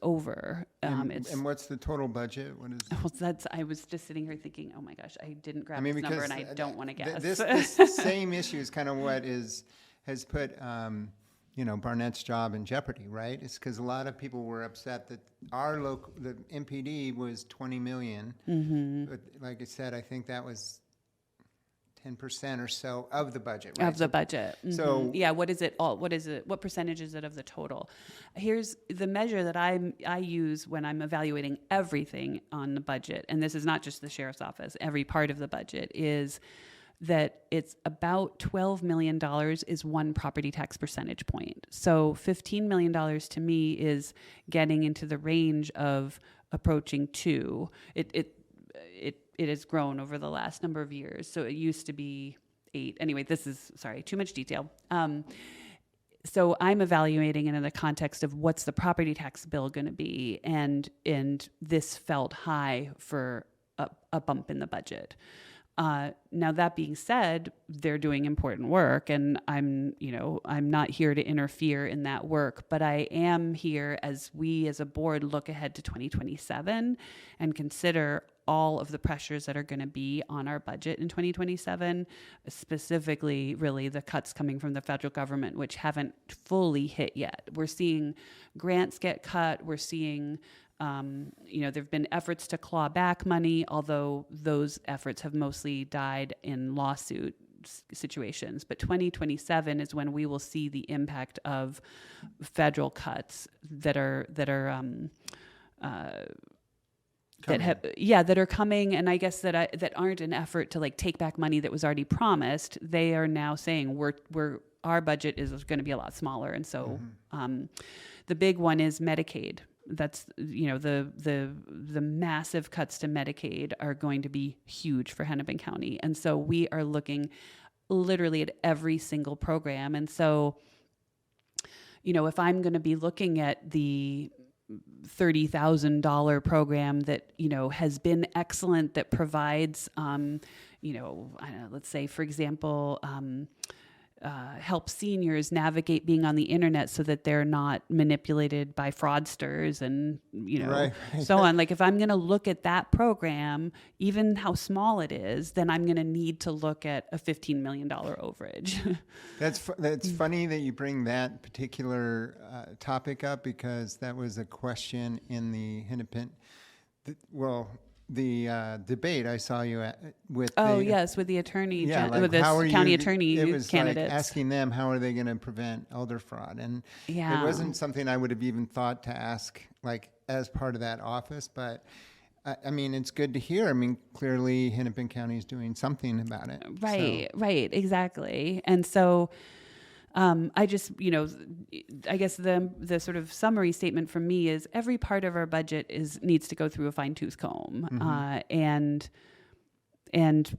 over. And what's the total budget? What is? Well, I was just sitting here thinking, oh my gosh, I didn't grab this number, and I don't want to guess. This same issue is kind of what has put Barnett's job in jeopardy, right? It's because a lot of people were upset that the MPD was $20 million, but like I said, I think that was 10% or so of the budget, right? Of the budget. So yeah, what is it? What percentage is it of the total? Here's the measure that I use when I'm evaluating everything on the budget, and this is not just the sheriff's office. Every part of the budget is that it's about $12 million is one property tax percentage point. So $15 million to me is getting into the range of approaching 2. It has grown over the last number of years. So it used to be 8. Anyway, too much detail. So I'm evaluating it in the context of what's the property tax bill going to be, and this felt high for a bump in the budget. Now that being said, they're doing important work, and I'm not here to interfere in that work, but I am here as we as a board look ahead to 2027 and consider all of the pressures that are going to be on our budget in 2027, specifically really the cuts coming from the federal government, which haven't fully hit yet. We're seeing grants get cut. We're seeing there have been efforts to claw back money, although those efforts have mostly died in lawsuit situations. But 2027 is when we will see the impact of federal cuts that are coming, and I guess that aren't an effort to like take back money that was already promised. They are now saying our budget is going to be a lot smaller, and so the big one is Medicaid. That's the massive cuts to Medicaid are going to be huge for Hennepin County, and so we are looking literally at every single program. And so, if I'm going to be looking at the $30,000 program that has been excellent, that provides let's say for example help seniors navigate being on the internet so that they're not manipulated by fraudsters and right. so on. Like if I'm going to look at that program, even how small it is, then I'm going to need to look at a $15 million overage. That's funny that you bring that particular topic up, because that was a question in the Hennepin, the debate I saw you at with. With the attorney, with the county attorney it was candidates. Like asking them how are they going to prevent elder fraud, and it wasn't something I would have even thought to ask like as part of that office. But I mean, it's good to hear. I mean, clearly Hennepin County is doing something about it. Right, exactly, and so. I just, I guess the sort of summary statement from me is every part of our budget needs to go through a fine tooth comb. And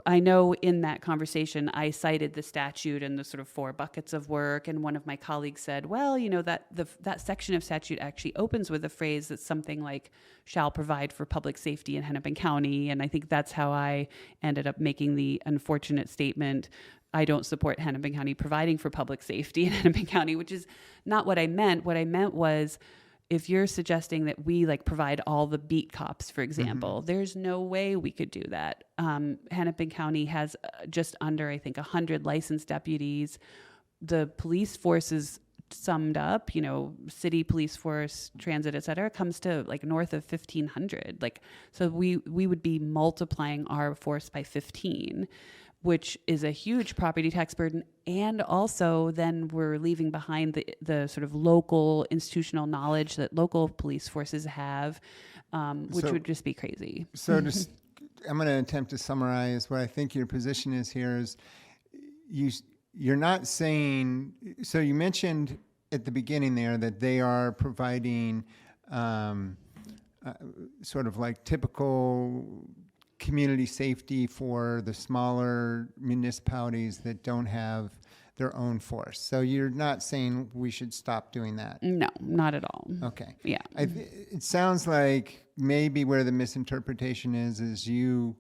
I know in that conversation, I cited the statute and the sort of 4 buckets of work. And one of my colleagues said, well, that section of statute actually opens with a phrase that's something like shall provide for public safety in Hennepin County. And I think that's how I ended up making the unfortunate statement, I don't support Hennepin County providing for public safety in Hennepin County, which is not what I meant. What I meant was, if you're suggesting that we provide all the beat cops, for example, there's no way we could do that. Hennepin County has just under, I think, 100 licensed deputies. The police force is summed up, city police force, transit, et cetera, comes to north of 1,500. So we would be multiplying our force by 15, which is a huge property tax burden. And also then we're leaving behind the sort of local institutional knowledge that local police forces have, which would just be crazy. So I'm going to attempt to summarize what I think your position is here is you're not saying, so you mentioned at the beginning there that they are providing sort of typical community safety for the smaller municipalities that don't have their own force. So you're not saying we should stop doing that? No, not at all. Okay. Yeah. It sounds like maybe where the misinterpretation is you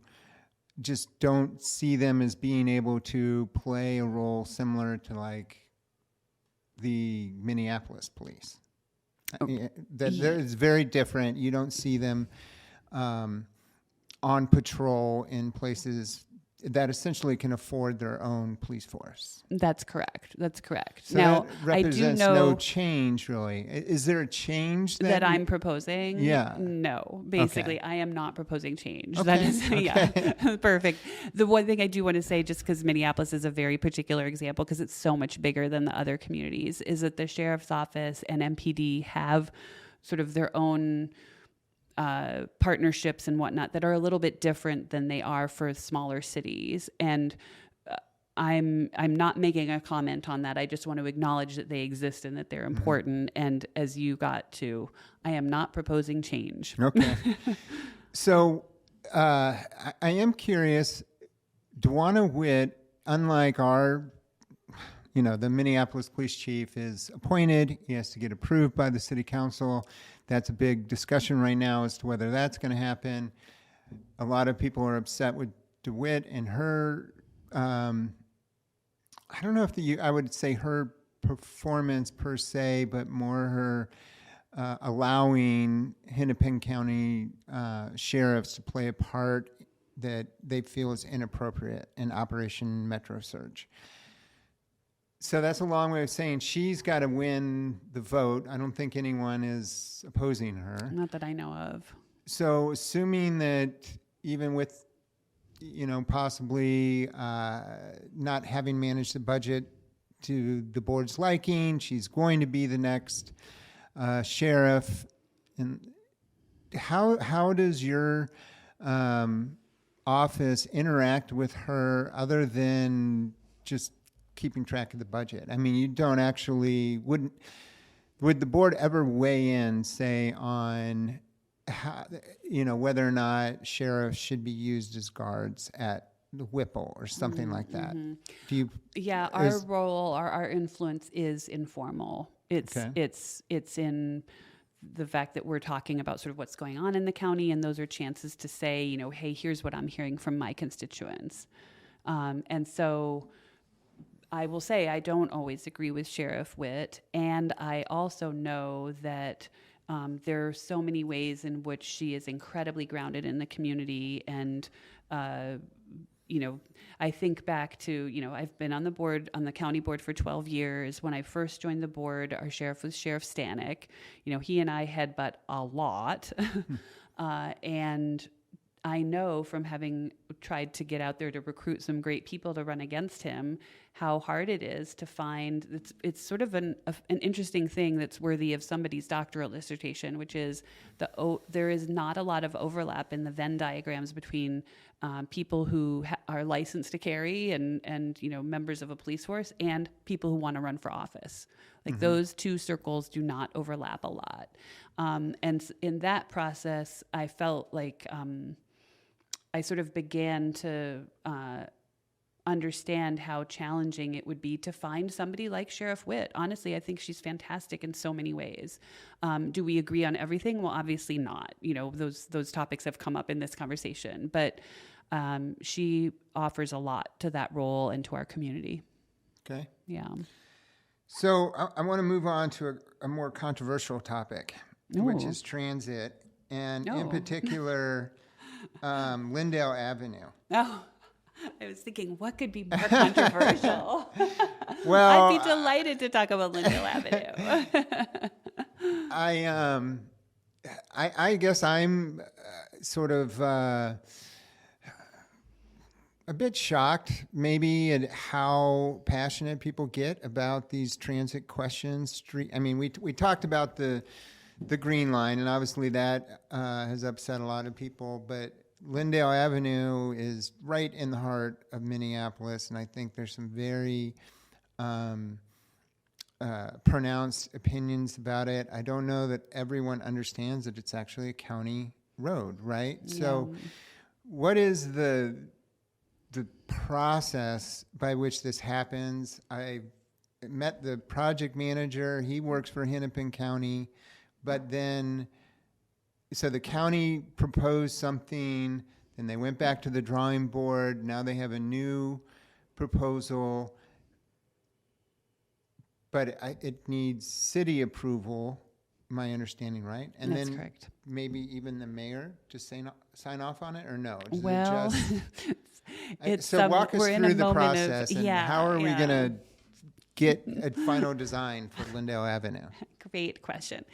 just don't see them as being able to play a role similar to the Minneapolis police. Okay. It's very different. You don't see them on patrol in places that essentially can afford their own police force. That's correct. So now, that represents I do know no change, really. Is there a change that I'm proposing? Yeah. No, basically, Okay. I am not proposing change. Okay. That is, yeah, perfect. The one thing I do want to say, just because Minneapolis is a very particular example, because it's so much bigger than the other communities, is that the sheriff's office and MPD have sort of their own partnerships and whatnot that are a little bit different than they are for smaller cities. And I'm not making a comment on that. I just want to acknowledge that they exist and that they're important. And as you got to, I am not proposing change. Okay. So I am curious, Dwana Witt, unlike the Minneapolis police chief is appointed. He has to get approved by the city council. That's a big discussion right now as to whether that's going to happen. A lot of people are upset with DeWitt and her, I don't know if I would say her performance per se, but more her allowing Hennepin County sheriffs to play a part that they feel is inappropriate in Operation Metro Surge. So that's a long way of saying she's got to win the vote. I don't think anyone is opposing her. Not that I know of. So assuming that even with, possibly not having managed the budget to the board's liking, she's going to be the next sheriff. And how does your office interact with her other than just keeping track of the budget? I mean, you don't actually, would the board ever weigh in, say, on how, whether or not sheriffs should be used as guards at the Whipple or something like that? Do you? Yeah, our role, our influence is informal. It's in the fact that we're talking about sort of what's going on in the county, and those are chances to say, hey, here's what I'm hearing from my constituents. And so I will say I don't always agree with Sheriff Witt, and I also know that there are so many ways in which she is incredibly grounded in the community. And, I think back to, I've been on the county board for 12 years. When I first joined the board, our sheriff was Sheriff Stanek. He and I headbutt a lot. And I know from having tried to get out there to recruit some great people to run against him, how hard it is to find. It's sort of an interesting thing that's worthy of somebody's doctoral dissertation, which is there is not a lot of overlap in the Venn diagrams between people who are licensed to carry and members of a police force and people who want to run for office. Like those two circles do not overlap a lot. And in that process, I felt like I sort of began to understand how challenging it would be to find somebody like Sheriff Witt. Honestly, I think she's fantastic in so many ways. Do we agree on everything? Well, obviously not. Those topics have come up in this conversation, but she offers a lot to that role and to our community. Okay. Yeah. So I want to move on to a more controversial topic, which is transit, and in particular, Lyndale Avenue. Oh, I was thinking, what could be more controversial? Well, I'd be delighted to talk about Lyndale Avenue. I guess I'm sort of a bit shocked maybe at how passionate people get about these transit questions. We talked about the Green Line, and obviously that has upset a lot of people, but Lyndale Avenue is right in the heart of Minneapolis, and I think there's some very pronounced opinions about it. I don't know that everyone understands that it's actually a county road, right? Yeah. So what is the process by which this happens? I met the project manager. He works for Hennepin County, but then so the county proposed something, then they went back to the drawing board. Now they have a new proposal, but it needs city approval, my understanding, right? And that's then correct. Maybe even the mayor to sign off on it, or no? Well, so walk us through the process and how are we going to get a final design for Lyndale Avenue? Great question.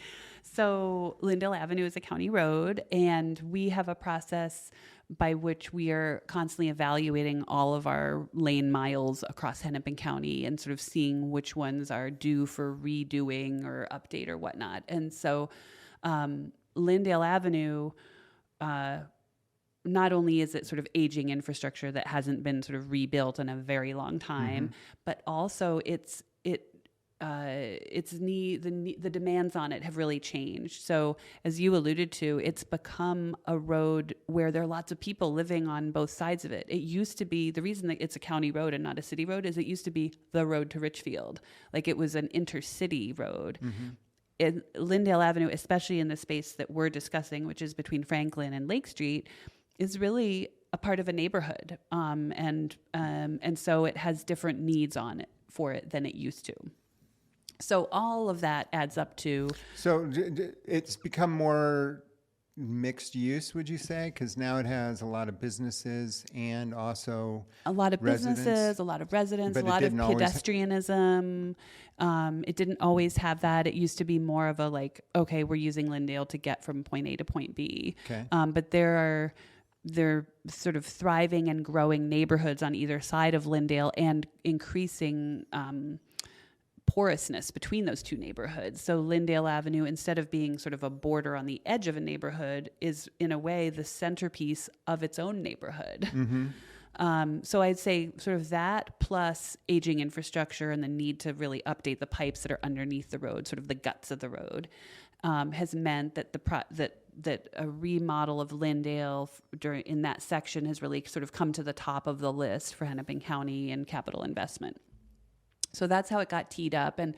So Lyndale Avenue is a county road, and we have a process by which we are constantly evaluating all of our lane miles across Hennepin County and sort of seeing which ones are due for redoing or update or whatnot. And so Lyndale Avenue, not only is it sort of aging infrastructure that hasn't been sort of rebuilt in a very long time, but also the demands on it have really changed. So as you alluded to, it's become a road where there are lots of people living on both sides of it. It used to be, the reason that it's a county road and not a city road is it used to be the road to Richfield. Like it was an intercity road. In Lyndale Avenue, especially in the space that we're discussing, which is between Franklin and Lake Street, is really a part of a neighborhood. And so it has different needs on it for it than it used to. So all of that adds up to... So it's become more mixed use, would you say? Because now it has a lot of businesses and also a lot of residents. Businesses, a lot of residents, a lot of pedestrianism. It didn't always have that. It used to be more of a okay, we're using Lyndale to get from point A to point B. Okay. But they're sort of thriving and growing neighborhoods on either side of Lyndale and increasing porousness between those two neighborhoods. So Lyndale Avenue, instead of being sort of a border on the edge of a neighborhood, is in a way the centerpiece of its own neighborhood. So I'd say sort of that plus aging infrastructure and the need to really update the pipes that are underneath the road, sort of the guts of the road, has meant that that a remodel of Lyndale in that section has really sort of come to the top of the list for Hennepin County and capital investment. So that's how it got teed up. And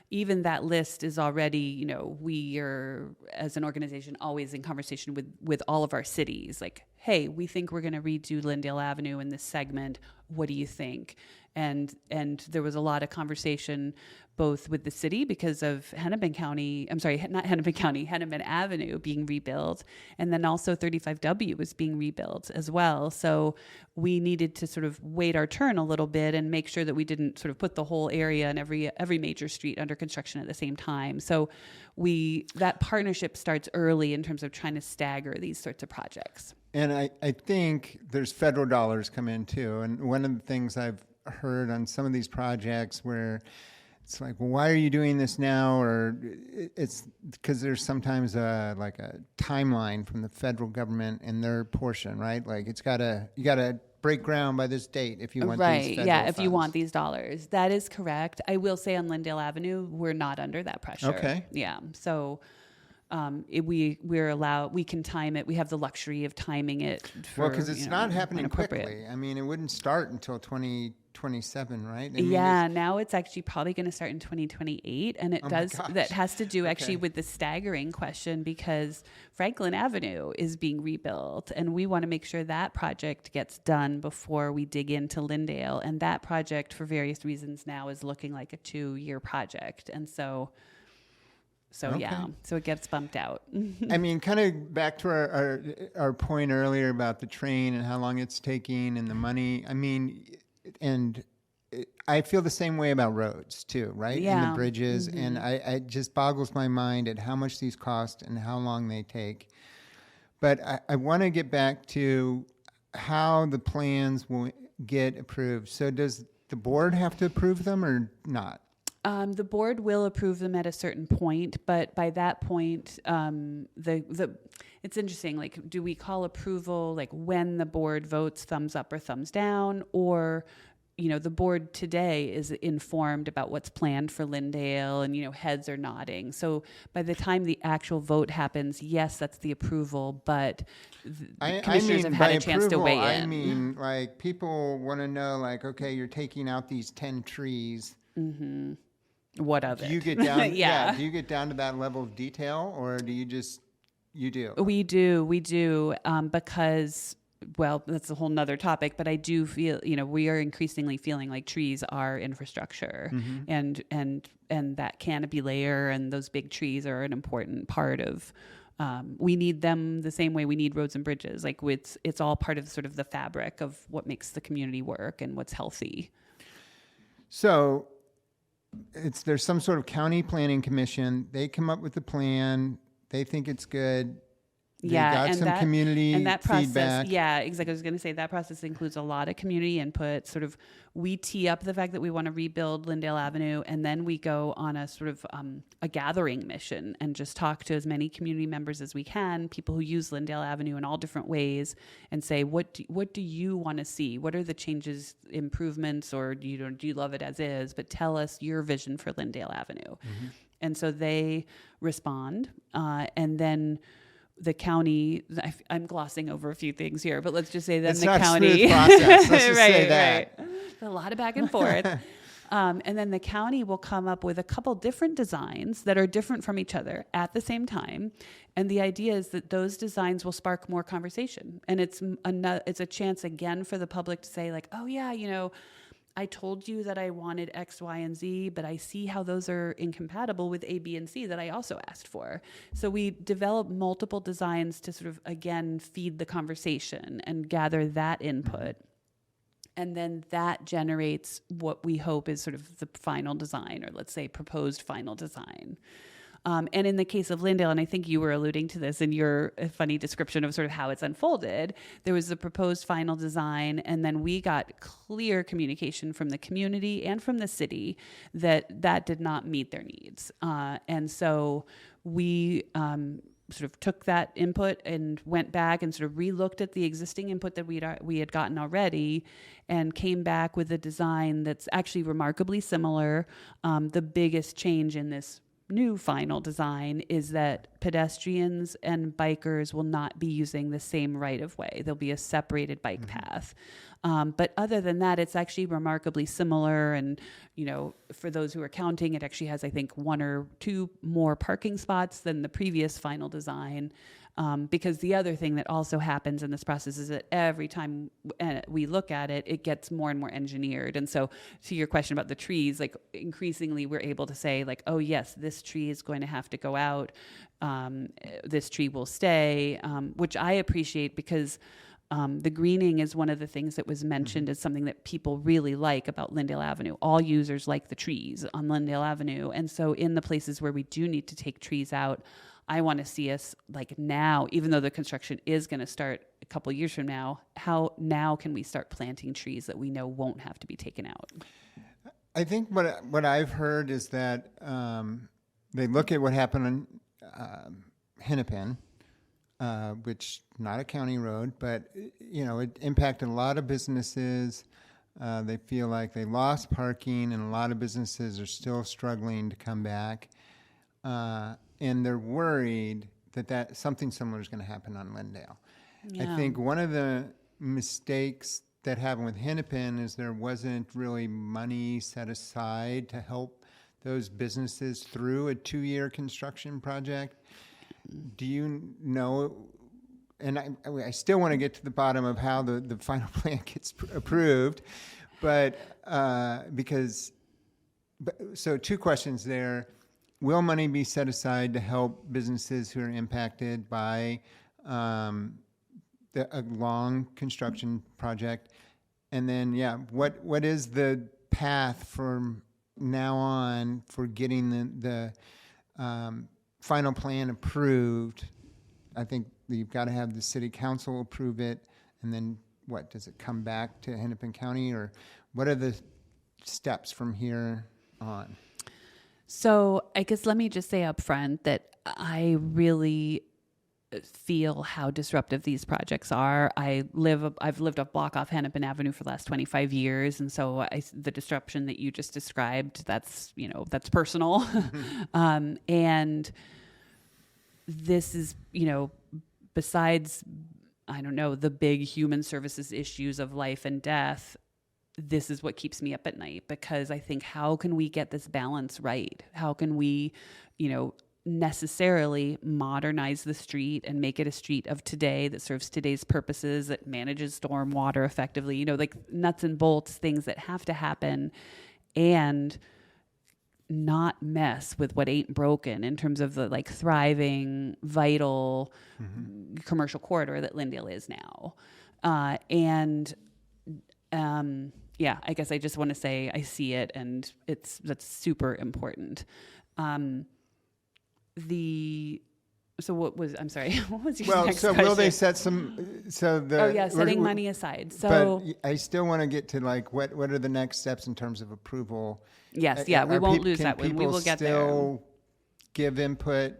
even that list is already, we are, as an organization, always in conversation with all of our cities. Like, hey, we think we're going to redo Lyndale Avenue in this segment. What do you think? And there was a lot of conversation both with the city because of Hennepin Avenue being rebuilt. And then also 35W was being rebuilt as well. So we needed to sort of wait our turn a little bit and make sure that we didn't sort of put the whole area and every major street under construction at the same time. So that partnership starts early in terms of trying to stagger these sorts of projects. And I think there's federal dollars come in too. And one of the things I've heard on some of these projects where it's like, well, why are you doing this now? Or it's because there's sometimes like a timeline from the federal government and their portion, right? Like you gotta break ground by this date if you want these federal if funds. you want these dollars. That is correct. I will say on Lyndale Avenue, we're not under that pressure. Okay. Yeah. So we can time it. We have the luxury of timing it. Well, because it's not happening quickly. I mean, it wouldn't start until 2027, right? I mean, now it's actually probably going to start in 2028, and it does. That has to do actually with the staggering question, because Franklin Avenue is being rebuilt, and we want to make sure that project gets done before we dig into Lyndale. And that project, for various reasons, now is looking like a 2-year project, and so it gets bumped out. I mean, kind of back to our point earlier about the train and how long it's taking and the money. I mean, and I feel the same way about roads too, right? Yeah. And the bridges. Mm-hmm. And it just boggles my mind at how much these cost and how long they take. But I want to get back to how the plans will get approved. So does the board have to approve them or not? The board will approve them at a certain point, but by that point, it's interesting. Like, do we call approval like when the board votes thumbs up or thumbs down, or the board today is informed about what's planned for Lyndale, and heads are nodding. So by the time the actual vote happens, yes, that's the approval, but commissioners have had a chance to weigh in. I mean, like, people want to know, like, okay, you're taking out these 10 trees. Mm-hmm. What of it? Do you get down? Do you get down to that level of detail, or do you just you do? We do, because, well, that's a whole nother topic. But I do feel, we are increasingly feeling like trees are infrastructure, mm-hmm. and that canopy layer and those big trees are an important part of. We need them the same way we need roads and bridges. Like, it's all part of sort of the fabric of what makes the community work and what's healthy. So. There's some sort of county planning commission. They come up with the plan. They think it's good. They got some community and that process, feedback. Yeah, exactly. I was going to say that process includes a lot of community input. Sort of, we tee up the fact that we want to rebuild Lyndale Avenue, and then we go on a sort of a gathering mission and just talk to as many community members as we can, people who use Lyndale Avenue in all different ways, and say, what do you want to see? What are the changes, improvements, or do you love it as is? But tell us your vision for Lyndale Avenue. Mm-hmm. And so they respond, and then the county, I'm glossing over a few things here, but let's just say then it's the not county. Smooth process. Let's just right, say that. Right. A lot of back and forth. And then the county will come up with a couple different designs that are different from each other at the same time. And the idea is that those designs will spark more conversation. And it's a chance again for the public to say, like, oh yeah, I told you that I wanted X, Y, and Z, but I see how those are incompatible with A, B, and C that I also asked for. So we develop multiple designs to sort of, again, feed the conversation and gather that input. And then that generates what we hope is sort of the final design, or let's say proposed final design. And in the case of Lyndale, and I think you were alluding to this in your funny description of sort of how it's unfolded, there was the proposed final design, and then we got clear communication from the community and from the city that did not meet their needs. And so we sort of took that input and went back and sort of re-looked at the existing input that we had gotten already, and came back with a design that's actually remarkably similar. The biggest change in this new final design is that pedestrians and bikers will not be using the same right of way. There'll be a separated bike path. But other than that, it's actually remarkably similar. And, for those who are counting, it actually has, I think, 1 or 2 more parking spots than the previous final design. Because the other thing that also happens in this process is that every time we look at it, it gets more and more engineered. And so to your question about the trees, like, increasingly we're able to say, like, oh yes, this tree is going to have to go out. This tree will stay, which I appreciate, because the greening is one of the things that was mentioned as something that people really like about Lyndale Avenue. All users like the trees on Lyndale Avenue. And so in the places where we do need to take trees out, I want to see us like now, even though the construction is going to start a couple years from now, how now can we start planting trees that we know won't have to be taken out? I think what I've heard is that they look at what happened on Hennepin, which not a county road, but it impacted a lot of businesses. They feel like they lost parking, and a lot of businesses are still struggling to come back. And they're worried that something similar is going to happen on Lindale. Yeah. I think one of the mistakes that happened with Hennepin is there wasn't really money set aside to help those businesses through a 2-year construction project. Do you know? And I still want to get to the bottom of how the final plan gets approved, but so 2 questions there. Will money be set aside to help businesses who are impacted by a long construction project? And then, what is the path from now on for getting the final plan approved? I think you've got to have the city council approve it, and then what, does it come back to Hennepin County, or what are the steps from here on? So I guess let me just say up front that I really feel how disruptive these projects are. I've lived a block off Hennepin Avenue for the last 25 years. And so the disruption that you just described, that's personal. And this is, besides, I don't know, the big human services issues of life and death, this is what keeps me up at night, because I think, how can we get this balance right? How can we, necessarily modernize the street and make it a street of today that serves today's purposes, that manages stormwater effectively, like nuts and bolts, things that have to happen, and not mess with what ain't broken in terms of the thriving, vital commercial corridor that Lindale is now. I guess I just want to say I see it, and that's super important. What was your next question? Will they set some, setting money aside. So, but I still want to get to what are the next steps in terms of approval? Yes. We won't lose that one. We will get there. Can people still give input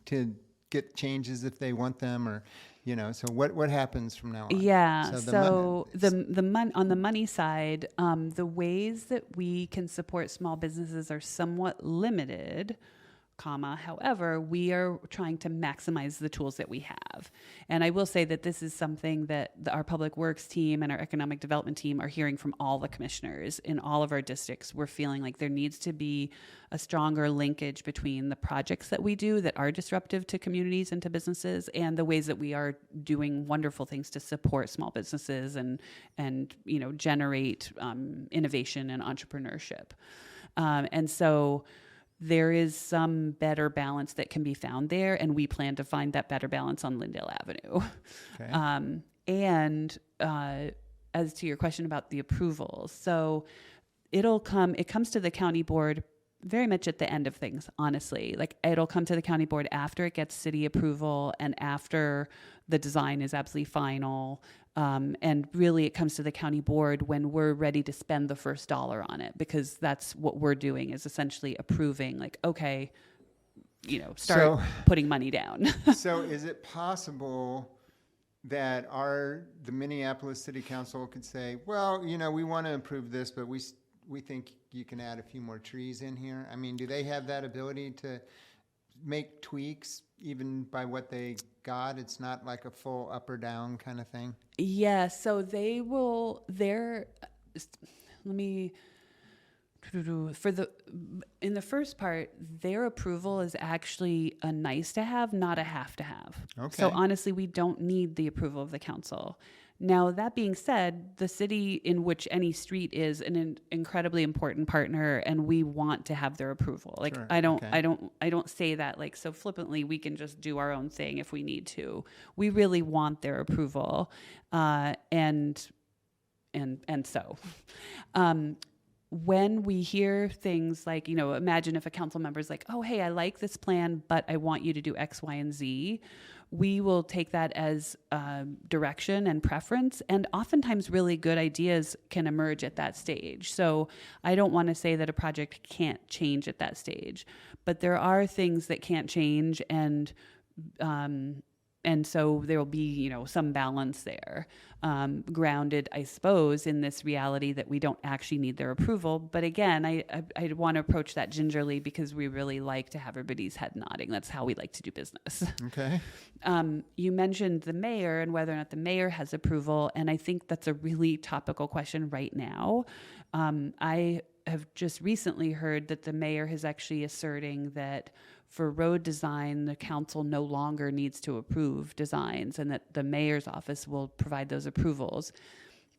to get changes if they want them, or, so what happens from now on? Yeah. On the money side, the ways that we can support small businesses are somewhat limited, however, we are trying to maximize the tools that we have. And I will say that this is something that our public works team and our economic development team are hearing from all the commissioners in all of our districts. We're feeling like there needs to be a stronger linkage between the projects that we do that are disruptive to communities and to businesses, and the ways that we are doing wonderful things to support small businesses and generate innovation and entrepreneurship. And so there is some better balance that can be found there, and we plan to find that better balance on Lindale Avenue. Okay. As to your question about the approvals, so it comes to the county board very much at the end of things, honestly. It'll come to the county board after it gets city approval and after the design is absolutely final. And really it comes to the county board when we're ready to spend the first dollar on it, because that's what we're doing, is essentially approving, start putting money down. So is it possible that the Minneapolis City Council could say, well, we want to approve this, but we think you can add a few more trees in here? I mean, do they have that ability to make tweaks even by what they got? It's not like a full up or down kind of thing? Yeah, so they will, in the first part, their approval is actually a nice to have, not a have to have. Okay. So honestly, we don't need the approval of the council. Now, that being said, the city in which any street is an incredibly important partner, and we want to have their approval. Sure. I don't say that so flippantly. We can just do our own thing if we need to. We really want their approval, and so. when we hear things like, imagine if a council member is like, oh, hey, I like this plan, but I want you to do X, Y, and Z. We will take that as direction and preference. And oftentimes really good ideas can emerge at that stage. So I don't want to say that a project can't change at that stage, but there are things that can't change, and so there will be, some balance there, grounded, I suppose, in this reality that we don't actually need their approval. But again, I want to approach that gingerly, because we really like to have everybody's head nodding. That's how we like to do business. Okay. You mentioned the mayor and whether or not the mayor has approval, and I think that's a really topical question right now. I have just recently heard that the mayor is actually asserting that for road design, the council no longer needs to approve designs, and that the mayor's office will provide those approvals.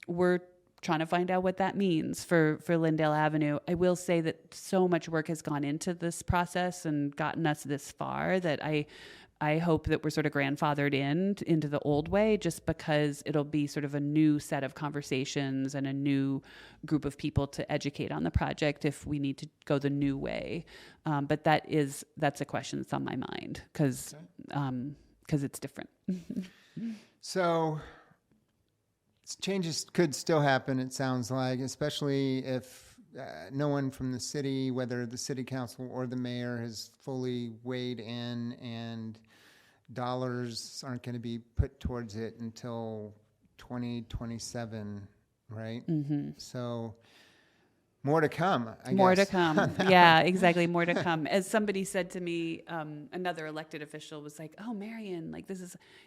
We're trying to find out what that means for Lindale Avenue. I will say that so much work has gone into this process and gotten us this far that I hope that we're sort of grandfathered into the old way, just because it'll be sort of a new set of conversations and a new group of people to educate on the project if we need to go the new way. But that's a question that's on my mind, because it's different. So changes could still happen, it sounds like, especially if no one from the city, whether the city council or the mayor, has fully weighed in, and dollars aren't going to be put towards it until 2027, right? Mm-hmm. So more to come, I guess. More to come. Yeah, exactly. More to come. As somebody said to me, another elected official was like, oh, Marion,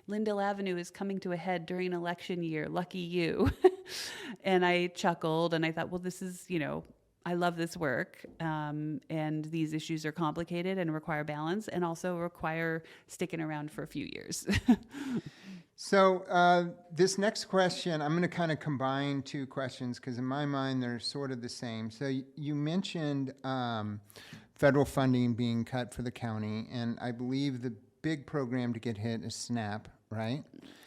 Lindale Avenue is coming to a head during an election year. Lucky you. And I chuckled, and I thought, well, this is, I love this work, and these issues are complicated and require balance, and also require sticking around for a few years. So this next question, I'm going to kind of combine two questions, because in my mind they're sort of the same. So you mentioned federal funding being cut for the county, and I believe the big program to get hit is SNAP, right?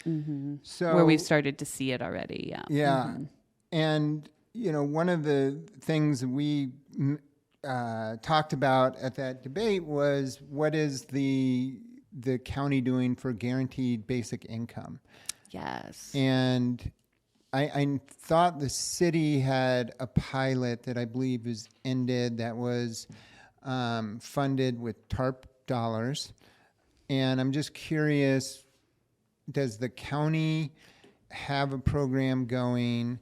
Mm-hmm. So where we've started to see it already, yeah. Yeah, mm-hmm. And one of the things we talked about at that debate was, what is the county doing for guaranteed basic income? Yes. And I thought the city had a pilot that I believe is ended, that was funded with TARP dollars. And I'm just curious, does the county have a program going?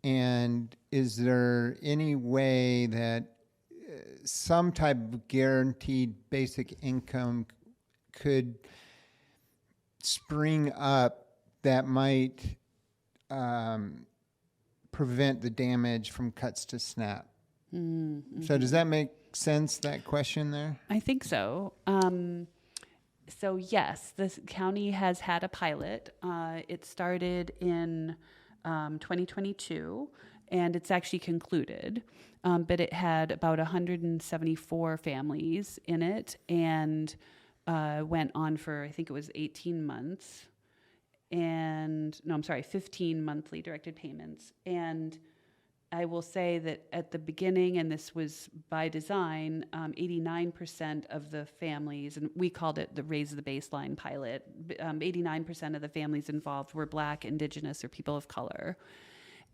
And is there any way that some type of guaranteed basic income could spring up that might prevent the damage from cuts to SNAP? Mm-hmm. So does that make sense, that question there? I think so. So yes, the county has had a pilot. It started in 2022, and it's actually concluded. But it had about 174 families in it, and went on for, I think it was 18 months. 15 monthly directed payments. And I will say that at the beginning, and this was by design, 89% of the families, and we called it the Raise the Baseline pilot, 89% of the families involved were Black, Indigenous, or people of color.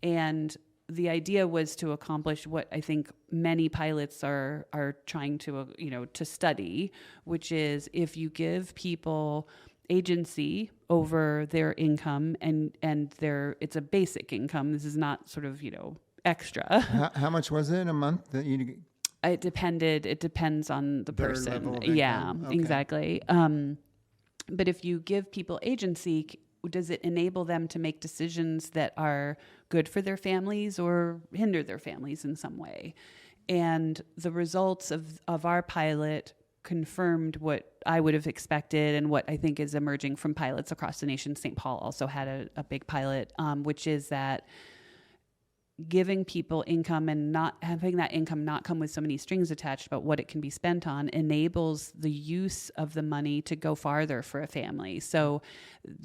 And the idea was to accomplish what I think many pilots are trying to, to study, which is, if you give people agency over their income, and it's a basic income, this is not sort of, extra. How much was it a month that you? It depended. It depends on the person. Level of yeah, income. Okay. Exactly. But if you give people agency, does it enable them to make decisions that are good for their families or hinder their families in some way? And the results of our pilot confirmed what I would have expected, and what I think is emerging from pilots across the nation. St. Paul also had a big pilot, which is that giving people income and not having that income not come with so many strings attached about what it can be spent on enables the use of the money to go farther for a family. So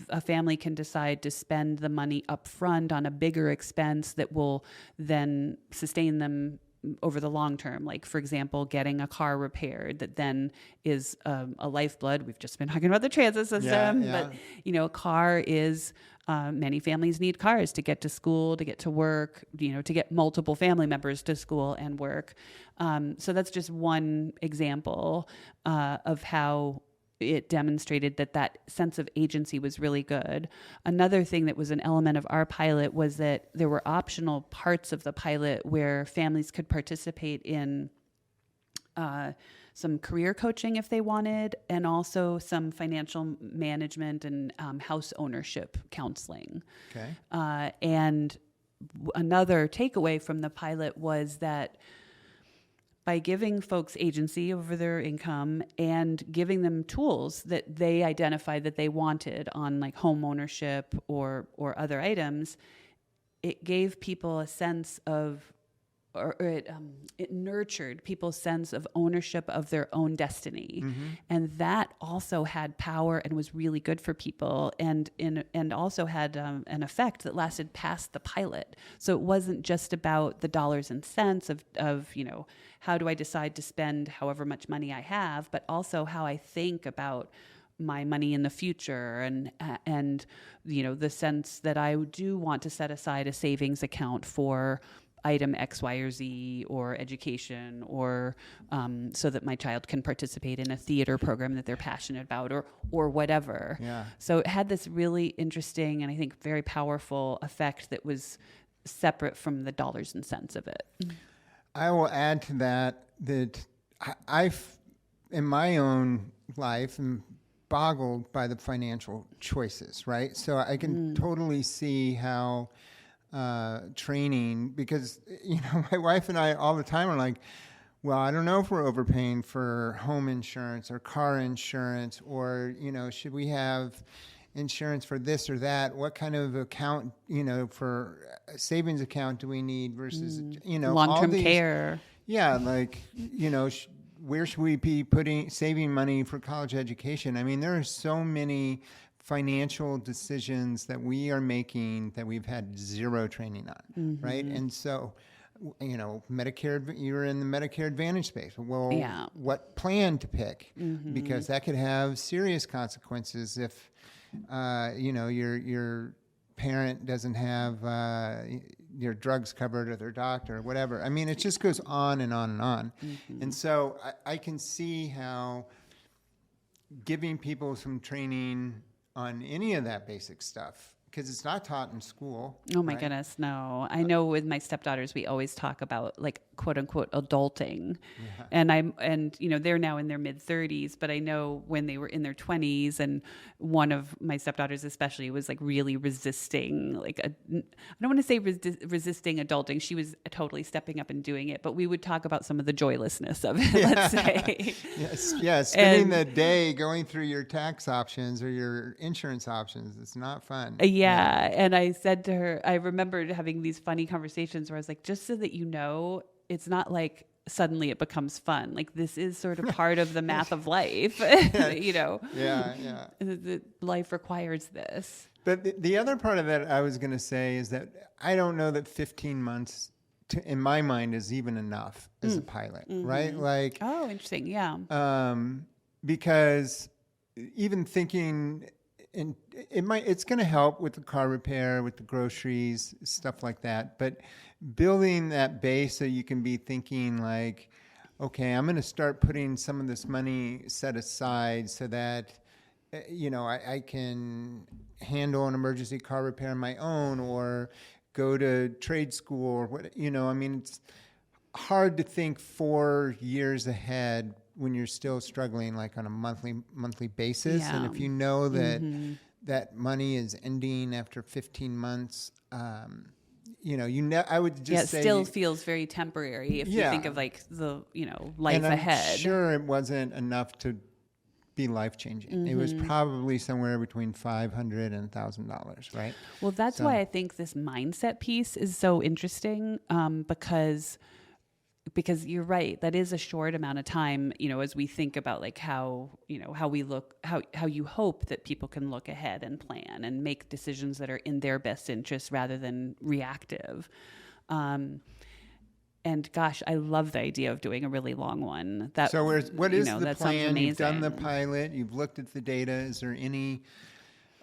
a family can decide to spend the money up front on a bigger expense that will then sustain them over the long term. Like, for example, getting a car repaired that then is a lifeblood. We've just been talking about the transit system, but a car is, many families need cars to get to school, to get to work, to get multiple family members to school and work. So that's just one example of how it demonstrated that sense of agency was really good. Another thing that was an element of our pilot was that there were optional parts of the pilot where families could participate in some career coaching if they wanted, and also some financial management and house ownership counseling. Okay. And another takeaway from the pilot was that by giving folks agency over their income and giving them tools that they identified that they wanted on like home ownership or other items, it gave people a sense of, or it nurtured people's sense of ownership of their own destiny. Mm-hmm. And that also had power and was really good for people, and also had an effect that lasted past the pilot. So it wasn't just about the dollars and cents of how do I decide to spend however much money I have, but also how I think about my money in the future, and the sense that I do want to set aside a savings account for item X, Y, or Z, or education, or so that my child can participate in a theater program that they're passionate about, or whatever. Yeah. So it had this really interesting and I think very powerful effect that was separate from the dollars and cents of it. I will add to that I've, in my own life, am boggled by the financial choices, right? So I can totally see how training, because my wife and I all the time are like, well, I don't know if we're overpaying for home insurance or car insurance, or should we have insurance for this or that? What kind of account, for a savings account do we need versus long-term care? Yeah, like where should we be saving money for college education? I mean, there are so many financial decisions that we are making that we've had zero training on, right? And so, Medicare, you're in the Medicare Advantage space. Well, what plan to pick? Because that could have serious consequences if, your parent doesn't have your drugs covered, or their doctor, or whatever. I mean, it just goes on and on and on. And so I can see how giving people some training on any of that basic stuff, because it's not taught in school. Oh my goodness, no. I know with my stepdaughters, we always talk about like quote unquote adulting. Yeah. And they're now in their mid 30s, but I know when they were in their 20s, and one of my stepdaughters especially was like really resisting, like I don't want to say resisting adulting. She was totally stepping up and doing it, but we would talk about some of the joylessness of it, let's say. Yes. Spending the day going through your tax options or your insurance options, it's not fun. Yeah. And I said to her, I remembered having these funny conversations where I was like, just so that it's not like suddenly it becomes fun. Like, this is sort of part of the math of life, Yeah. Life requires this. But the other part of that I was going to say is that I don't know that 15 months, in my mind, is even enough as a pilot, right? Like, oh, interesting. Yeah. Because even thinking, and it's going to help with the car repair, with the groceries, stuff like that. But building that base so you can be thinking like, okay, I'm going to start putting some of this money set aside so that, I can handle an emergency car repair on my own, or go to trade school, or what, I mean, it's hard to think 4 years ahead when you're still struggling like on a monthly basis. Yeah. And if you know that that money is ending after 15 months, I would just say... it still feels very temporary if you think of like the, life and ahead. I'm sure it wasn't enough to be life-changing. It was probably somewhere between $500 and $1,000, right? Well, that's why I think this mindset piece is so interesting, because you're right, that is a short amount of time, as we think about like how we look, how you hope that people can look ahead and plan and make decisions that are in their best interest rather than reactive. And gosh, I love the idea of doing a really long one. That, So what is the that sounds plan? You've done the amazing. pilot. You've looked at the data. Is there any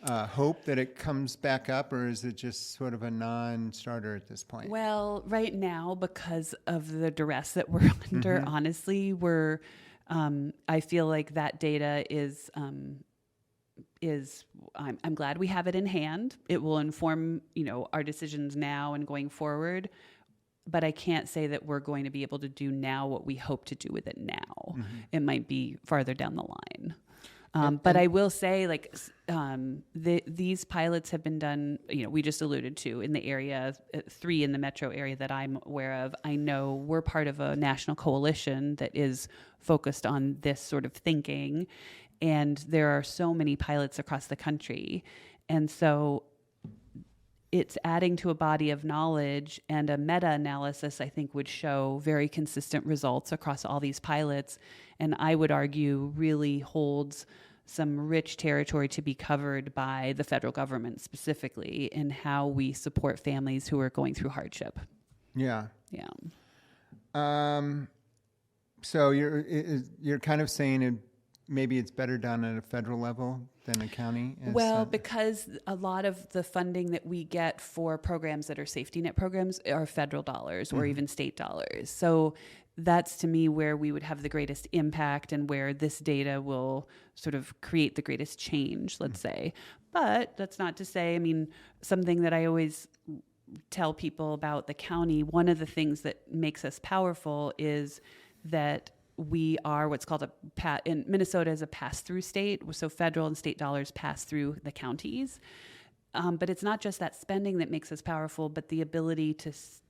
hope that it comes back up, or is it just sort of a non-starter at this point? Well, right now, because of the duress that we're under, honestly, I feel like that data is I'm glad we have it in hand. It will inform, our decisions now and going forward. But I can't say that we're going to be able to do now what we hope to do with it now. It might be farther down the line. But I will say, these pilots have been done, we just alluded to in the area, 3 in the metro area that I'm aware of. I know we're part of a national coalition that is focused on this sort of thinking. And there are so many pilots across the country. And so it's adding to a body of knowledge, and a meta-analysis, I think, would show very consistent results across all these pilots. And I would argue really holds some rich territory to be covered by the federal government specifically in how we support families who are going through hardship. Yeah. Yeah. So you're kind of saying maybe it's better done at a federal level than a county? Well, because a lot of the funding that we get for programs that are safety net programs are federal dollars or even state dollars. So that's, to me, where we would have the greatest impact and where this data will sort of create the greatest change, let's say. But that's not to say, something that I always tell people about the county, one of the things that makes us powerful is that we are what's called in Minnesota is a pass-through state. So federal and state dollars pass through the counties. But it's not just that spending that makes us powerful, but the ability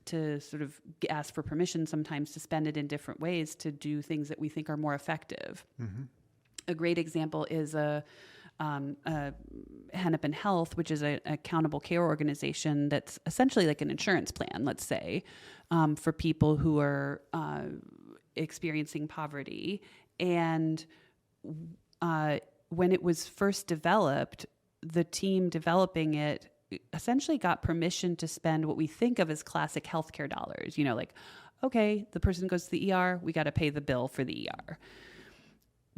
to sort of ask for permission sometimes to spend it in different ways to do things that we think are more effective. A great example is Hennepin Health, which is an accountable care organization that's essentially like an insurance plan, let's say, for people who are experiencing poverty. And when it was first developed, the team developing it essentially got permission to spend what we think of as classic healthcare dollars. Okay, the person goes to the ER, we got to pay the bill for the ER.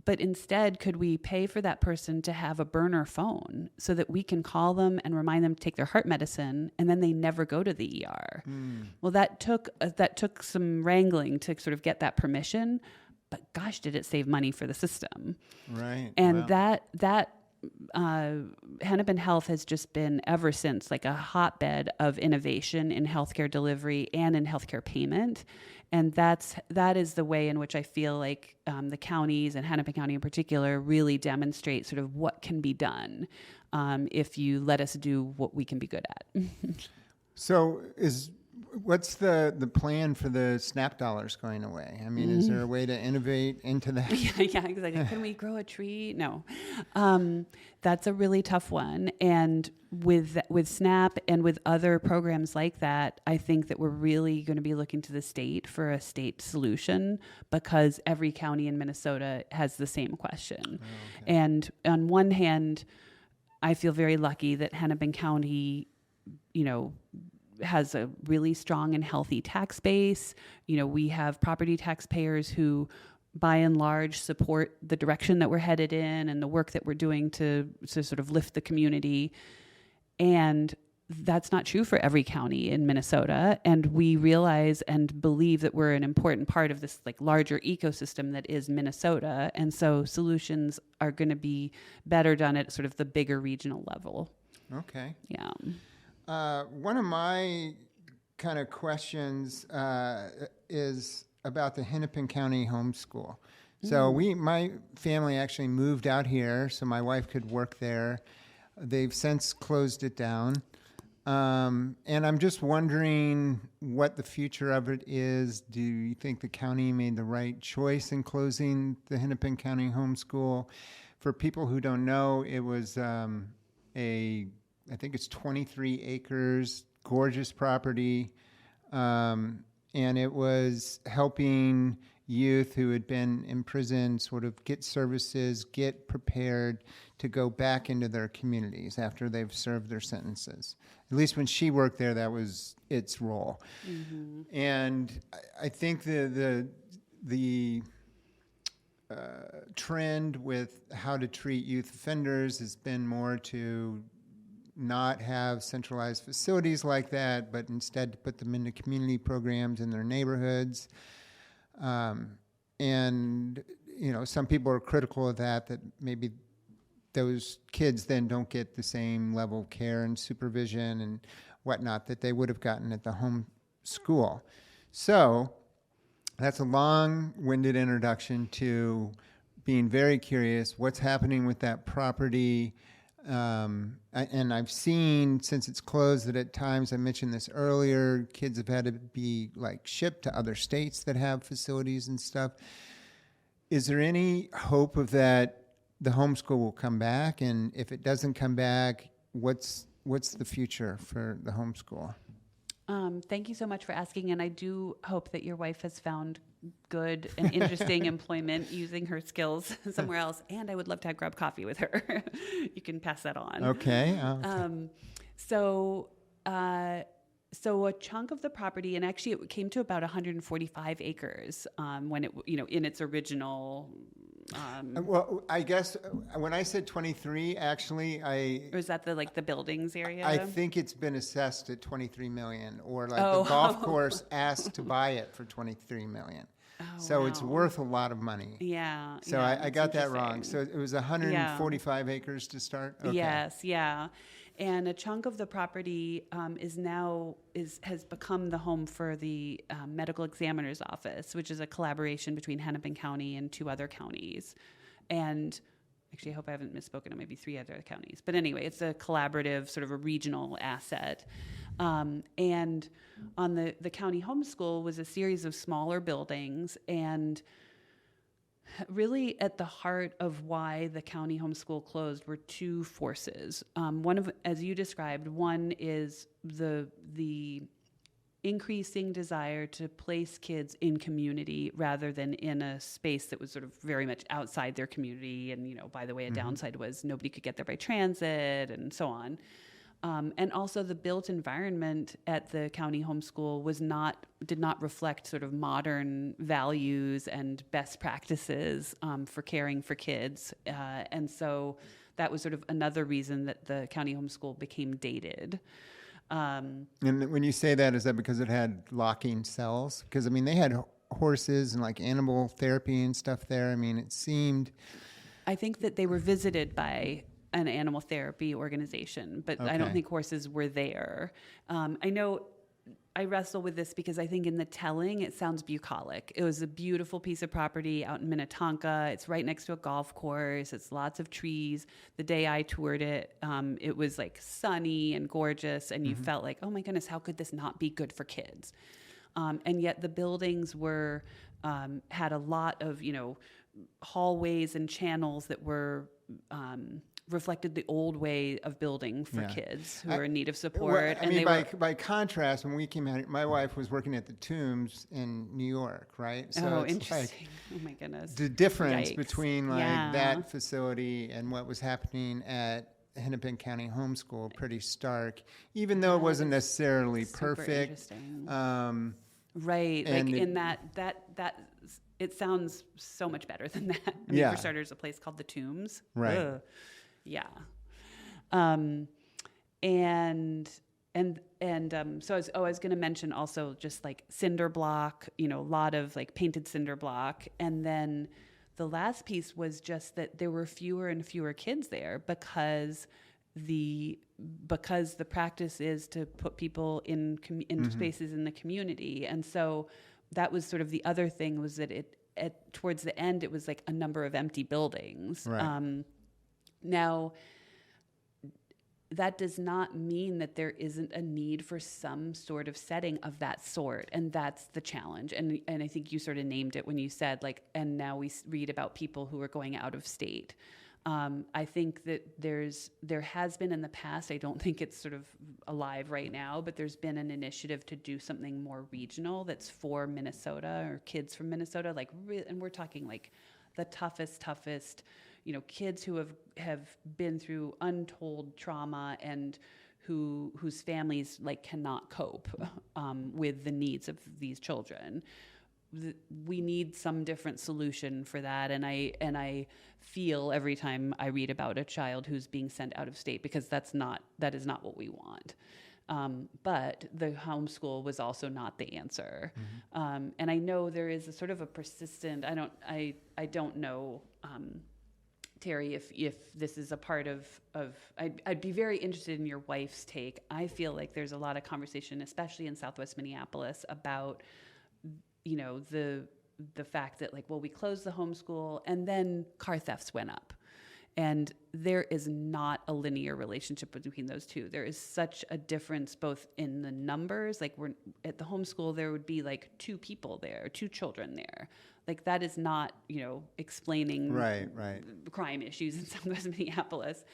But instead, could we pay for that person to have a burner phone so that we can call them and remind them to take their heart medicine, and then they never go to the ER? Well, that took some wrangling to sort of get that permission, but gosh, did it save money for the system? Right. And that Hennepin Health has just been ever since like a hotbed of innovation in healthcare delivery and in healthcare payment. And that is the way in which I feel like the counties, and Hennepin County in particular, really demonstrate sort of what can be done if you let us do what we can be good at. So what's the plan for the SNAP dollars going away? Is there a way to innovate into that? Yeah, exactly. Can we grow a tree? No. That's a really tough one. And with SNAP and with other programs like that, I think that we're really going to be looking to the state for a state solution, because every county in Minnesota has the same question. Oh, okay. And on one hand, I feel very lucky that Hennepin County, has a really strong and healthy tax base. We have property taxpayers who, by and large, support the direction that we're headed in and the work that we're doing to sort of lift the community. And that's not true for every county in Minnesota. And we realize and believe that we're an important part of this like larger ecosystem that is Minnesota. And so solutions are going to be better done at sort of the bigger regional level. Okay. Yeah. One of my kind of questions is about the Hennepin County homeschool. So my family actually moved out here so my wife could work there. They've since closed it down. And I'm just wondering what the future of it is. Do you think the county made the right choice in closing the Hennepin County homeschool? For people who don't know, it was I think it's 23 acres, gorgeous property, and it was helping youth who had been in prison sort of get services, get prepared to go back into their communities after they've served their sentences. At least when she worked there, that was its role. Mm-hmm. And I think the trend with how to treat youth offenders has been more to not have centralized facilities like that, but instead to put them into community programs in their neighborhoods. And, you know, some people are critical of that maybe those kids then don't get the same level of care and supervision and whatnot that they would have gotten at the home school. So that's a long-winded introduction to being very curious what's happening with that property. And I've seen, since it's closed, that at times, I mentioned this earlier, kids have had to be like shipped to other states that have facilities and stuff. Is there any hope of that the homeschool will come back? And if it doesn't come back, what's the future for the homeschool? Thank you so much for asking, and I do hope that your wife has found good and interesting employment using her skills somewhere else, and I would love to grab coffee with her. You can pass that on. Okay. So a chunk of the property, and actually it came to about 145 acres when it, in its original. Well, I guess when I said 23, actually, Or is that the buildings area? I think it's been assessed at 23 million, or the golf course asked to buy it for 23 million. Oh, so wow. It's worth a lot of money. Yeah. So yeah, I got that wrong. So it was 145 acres to start? Okay. Yes, yeah. And a chunk of the property has become the home for the medical examiner's office, which is a collaboration between Hennepin County and 2 other counties. And actually, I hope I haven't misspoken, it might be 3 other counties. But anyway, it's a collaborative, sort of a regional asset. And on the county homeschool was a series of smaller buildings, and really at the heart of why the county homeschool closed were 2 forces. One of, as you described, one is the increasing desire to place kids in community rather than in a space that was sort of very much outside their community. And, by the way, a downside was nobody could get there by transit and so on. And also the built environment at the county homeschool did not reflect sort of modern values and best practices for caring for kids. And so that was sort of another reason that the county homeschool became dated. And when you say that, is that because it had locking cells? Because, they had horses and animal therapy and stuff there. It seemed... I think that they were visited by an animal therapy organization, but I don't think horses were there. I know I wrestle with this because I think in the telling, it sounds bucolic. It was a beautiful piece of property out in Minnetonka. It's right next to a golf course. It's lots of trees. The day I toured it, it was sunny and gorgeous, and you felt like, oh my goodness, how could this not be good for kids? And yet the buildings had a lot of, hallways and channels that were reflected the old way of building for kids who are in need of support. By contrast, when we came out, my wife was working at the Tombs in New York, right? So it's interesting. Oh my goodness. The difference between that facility and what was happening at Hennepin County Homeschool, pretty stark, even though it wasn't necessarily perfect. Right. In that it sounds so much better than that. For starters, a place called the Tombs. Right. Ugh. Yeah. So I was going to mention also just cinder block, a lot of painted cinder block. And then the last piece was just that there were fewer and fewer kids there because the practice is to put people in spaces in the community. And so that was sort of the other thing, was that towards the end, it was a number of empty buildings. Right. Now, that does not mean that there isn't a need for some sort of setting of that sort, and that's the challenge. And I think you sort of named it when you said and now we read about people who are going out of state. I think that there has been in the past, I don't think it's sort of alive right now, but there's been an initiative to do something more regional that's for Minnesota or kids from Minnesota, and we're talking the toughest, kids who have been through untold trauma and whose families like cannot cope with the needs of these children. We need some different solution for that, and I feel every time I read about a child who's being sent out of state, because that is not what we want. But the homeschool was also not the answer. And I know there is a sort of a persistent, I don't know, Terry, if this is a part of I'd be very interested in your wife's take. I feel like there's a lot of conversation, especially in Southwest Minneapolis, about, the fact that, like, well, we closed the homeschool and then car thefts went up. And there is not a linear relationship between those two. There is such a difference both in the numbers. Like, we're at the homeschool, there would be like 2 people there, 2 children there. Like, that is not, explaining right. crime issues in Southwest Minneapolis.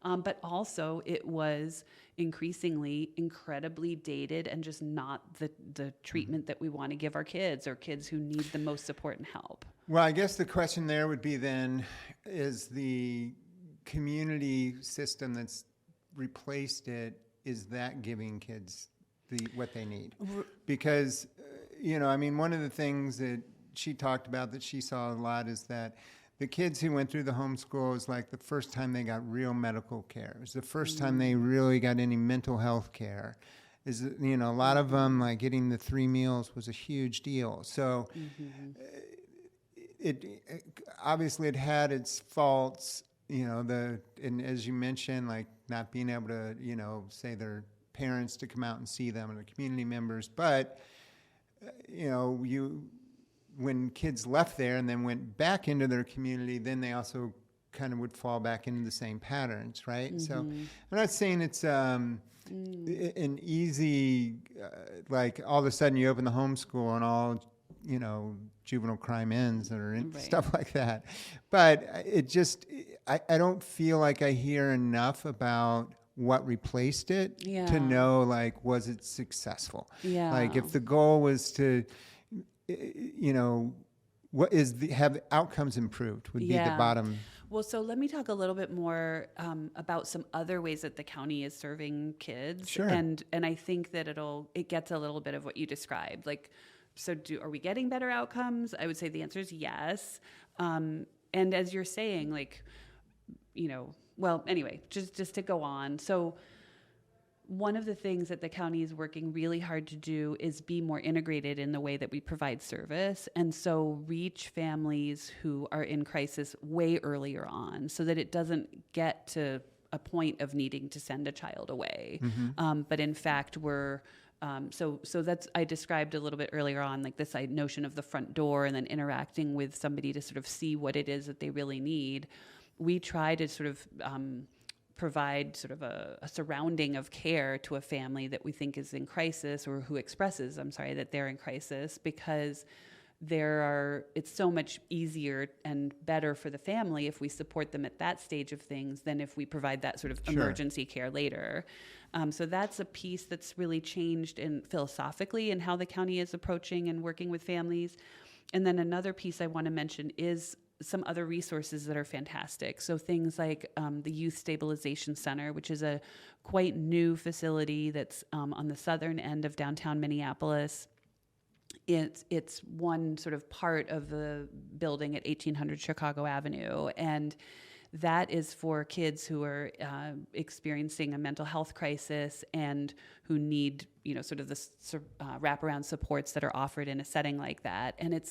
But also it was increasingly incredibly dated and just not the treatment that we want to give our kids, or kids who need the most support and help. Well, I guess the question there would be then, is the community system that's replaced it, is that giving kids what they need? Because, one of the things that she talked about that she saw a lot is that the kids who went through the homeschool was like the first time they got real medical care. It was the first time they really got any mental health care. A lot of them, like, getting the 3 meals was a huge deal. So it obviously it had its faults, and as you mentioned, like, not being able to, say their parents to come out and see them and their community members. But, when kids left there and then went back into their community, then they also kind of would fall back into the same patterns, right? So I'm not saying it's an easy, like, all of a sudden you open the homeschool and all, juvenile crime ends or stuff like that. But it just, I don't feel like I hear enough about what replaced it to know, like, was it successful? Yeah. Like, if the goal was to, have outcomes improved would be the bottom. Well, so let me talk a little bit more about some other ways that the county is serving kids. Sure. And I think that it gets a little bit of what you described. Like, so are we getting better outcomes? I would say the answer is yes. And as you're saying, like, well, anyway, just to go on. So one of the things that the county is working really hard to do is be more integrated in the way that we provide service, and so reach families who are in crisis way earlier on, so that it doesn't get to a point of needing to send a child away. But in fact, we're so that's, I described a little bit earlier on, like, this notion of the front door and then interacting with somebody to sort of see what it is that they really need. We try to sort of provide sort of a surrounding of care to a family that we think is in crisis, or who expresses, that they're in crisis, because it's so much easier and better for the family if we support them at that stage of things than if we provide that sort of emergency care later. So that's a piece that's really changed philosophically in how the county is approaching and working with families. And then another piece I want to mention is some other resources that are fantastic. So things like the Youth Stabilization Center, which is a quite new facility that's on the southern end of downtown Minneapolis. It's one sort of part of the building at 1800 Chicago Avenue, and that is for kids who are experiencing a mental health crisis and who need, sort of the wraparound supports that are offered in a setting like that. And it's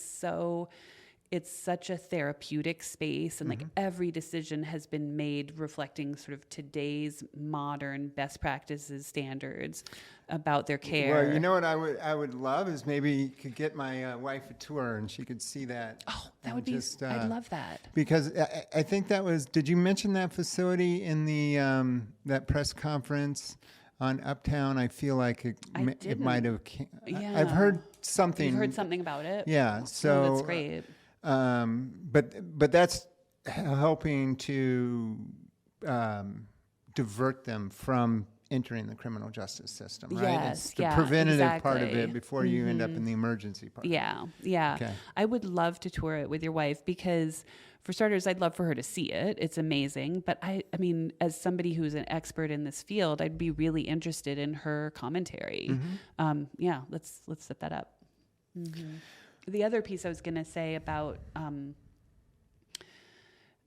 such a therapeutic space, and like every decision has been made reflecting sort of today's modern best practices standards about their care. Well, what I would love is maybe you could get my wife a tour and she could see that. Oh, that would be, I'd love that. Because I think that was, did you mention that facility in the that press conference on Uptown? I feel like it might have, I've heard something. You've heard something about it? Yeah, so. Oh, that's great. But that's helping to divert them from entering the criminal justice system, right? Yes, It's the yeah, preventative part of exactly. it before you end up in the emergency part. Yeah, yeah. Okay. I would love to tour it with your wife because, for starters, I'd love for her to see it. It's amazing. But I mean, as somebody who's an expert in this field, I'd be really interested in her commentary. Yeah, let's set that up. The other piece I was going to say about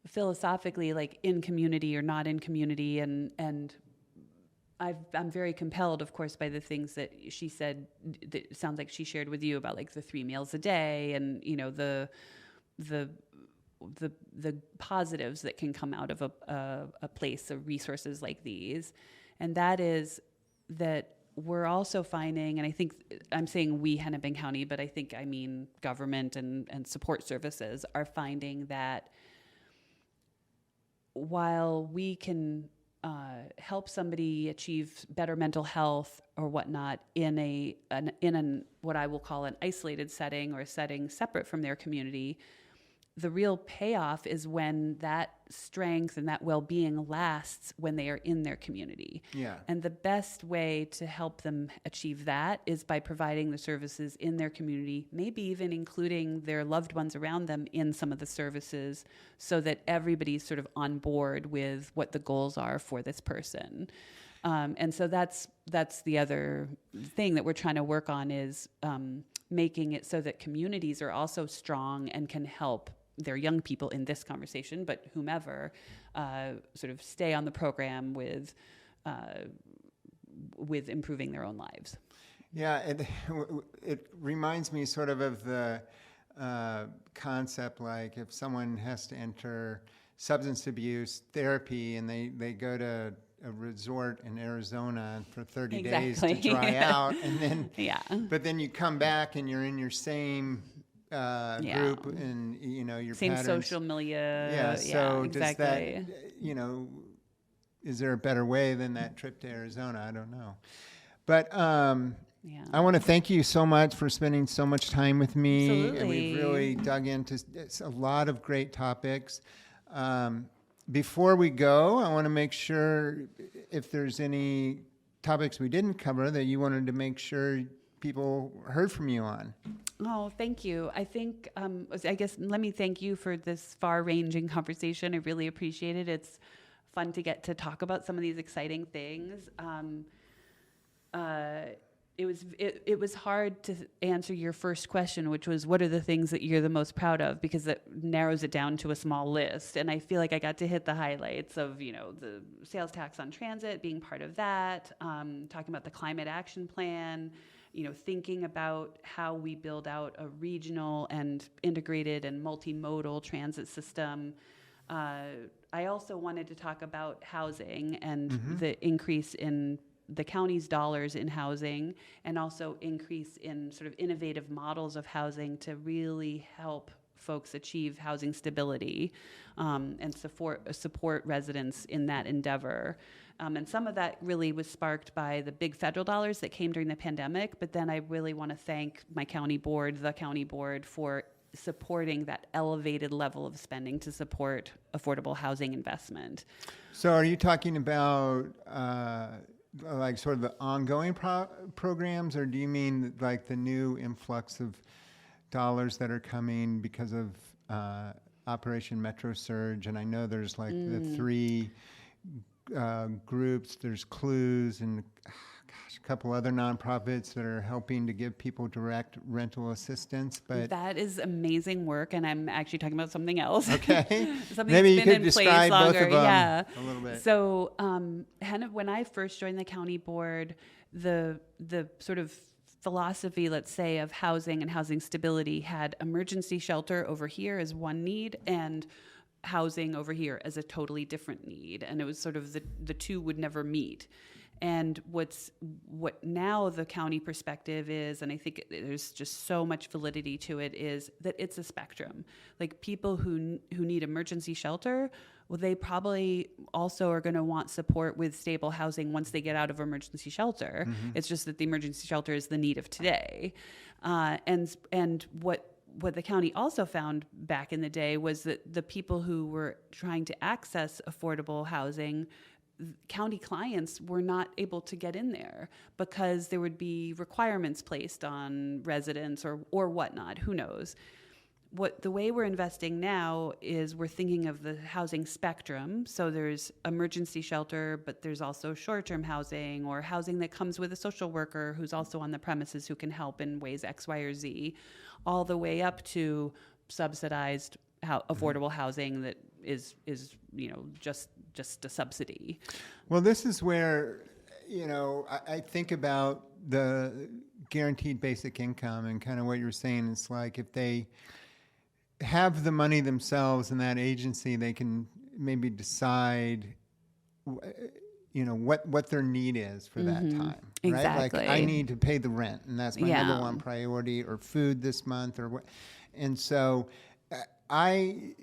philosophically, like in community or not in community, and I'm very compelled, of course, by the things that she said. That it sounds like she shared with you about like the 3 meals a day, and the positives that can come out of a place of resources like these, and that is that we're also finding, and I think I'm saying we, Hennepin County, but I think I mean government and support services are finding that while we can help somebody achieve better mental health or whatnot in what I will call an isolated setting or a setting separate from their community, the real payoff is when that strength and that well-being lasts when they are in their community. Yeah. And the best way to help them achieve that is by providing the services in their community, maybe even including their loved ones around them in some of the services, so that everybody's sort of on board with what the goals are for this person. And so that's the other thing that we're trying to work on is making it so that communities are also strong and can help their young people in this conversation, but whomever, sort of stay on the program with improving their own lives. Yeah, it reminds me sort of the concept, like if someone has to enter substance abuse therapy and they go to a resort in Arizona for 30 days to dry out, and then but then you come back and you're in your same group and your same patterns. social milieu. Yeah, so exactly. does that, is there a better way than that trip to Arizona? I don't know. But I want to thank you so much for spending so much time with me. Absolutely. And we've really dug into a lot of great topics. Before we go, I want to make sure if there's any topics we didn't cover that you wanted to make sure people heard from you on. Oh, thank you. I think, I guess, let me thank you for this far-ranging conversation. I really appreciate it. It's fun to get to talk about some of these exciting things. It was hard to answer your first question, which was, what are the things that you're the most proud of? Because that narrows it down to a small list. And I feel like I got to hit the highlights of, the sales tax on transit being part of that, talking about the climate action plan, thinking about how we build out a regional and integrated and multimodal transit system. I also wanted to talk about housing and the increase in the county's dollars in housing, and also increase in sort of innovative models of housing to really help folks achieve housing stability and support residents in that endeavor. And some of that really was sparked by the big federal dollars that came during the pandemic, but then I really want to thank my county board, for supporting that elevated level of spending to support affordable housing investment. So are you talking about like sort of the ongoing programs, or do you mean like the new influx of dollars that are coming because of Operation Metro Surge? And I know there's like the 3 groups, there's Clues and a couple other nonprofits that are helping to give people direct rental assistance. But that is amazing work, and I'm actually talking about something else. Okay. Something Maybe that's you been could in place describe both longer. of them Yeah. a little bit. So when I first joined the county board, the sort of philosophy, let's say, of housing and housing stability had emergency shelter over here as one need and housing over here as a totally different need. And it was sort of the two would never meet. And what now the county perspective is, and I think there's just so much validity to it, is that it's a spectrum. Like people who need emergency shelter, well, they probably also are going to want support with stable housing once they get out of emergency shelter. Mm-hmm. It's just that the emergency shelter is the need of today. And what the county also found back in the day was that the people who were trying to access affordable housing county clients were not able to get in there because there would be requirements placed on residents or whatnot. Who knows? The way we're investing now is we're thinking of the housing spectrum. So there's emergency shelter, but there's also short-term housing or housing that comes with a social worker who's also on the premises who can help in ways X, Y, or Z, all the way up to subsidized affordable housing that is just a subsidy. Well, this is where, I think about the guaranteed basic income and kind of what you're saying. It's like if they have the money themselves in that agency, they can maybe decide, what their need is for that time. Exactly. Right? Like I need to pay the rent, and that's my number one priority, or food this month, or what. And so I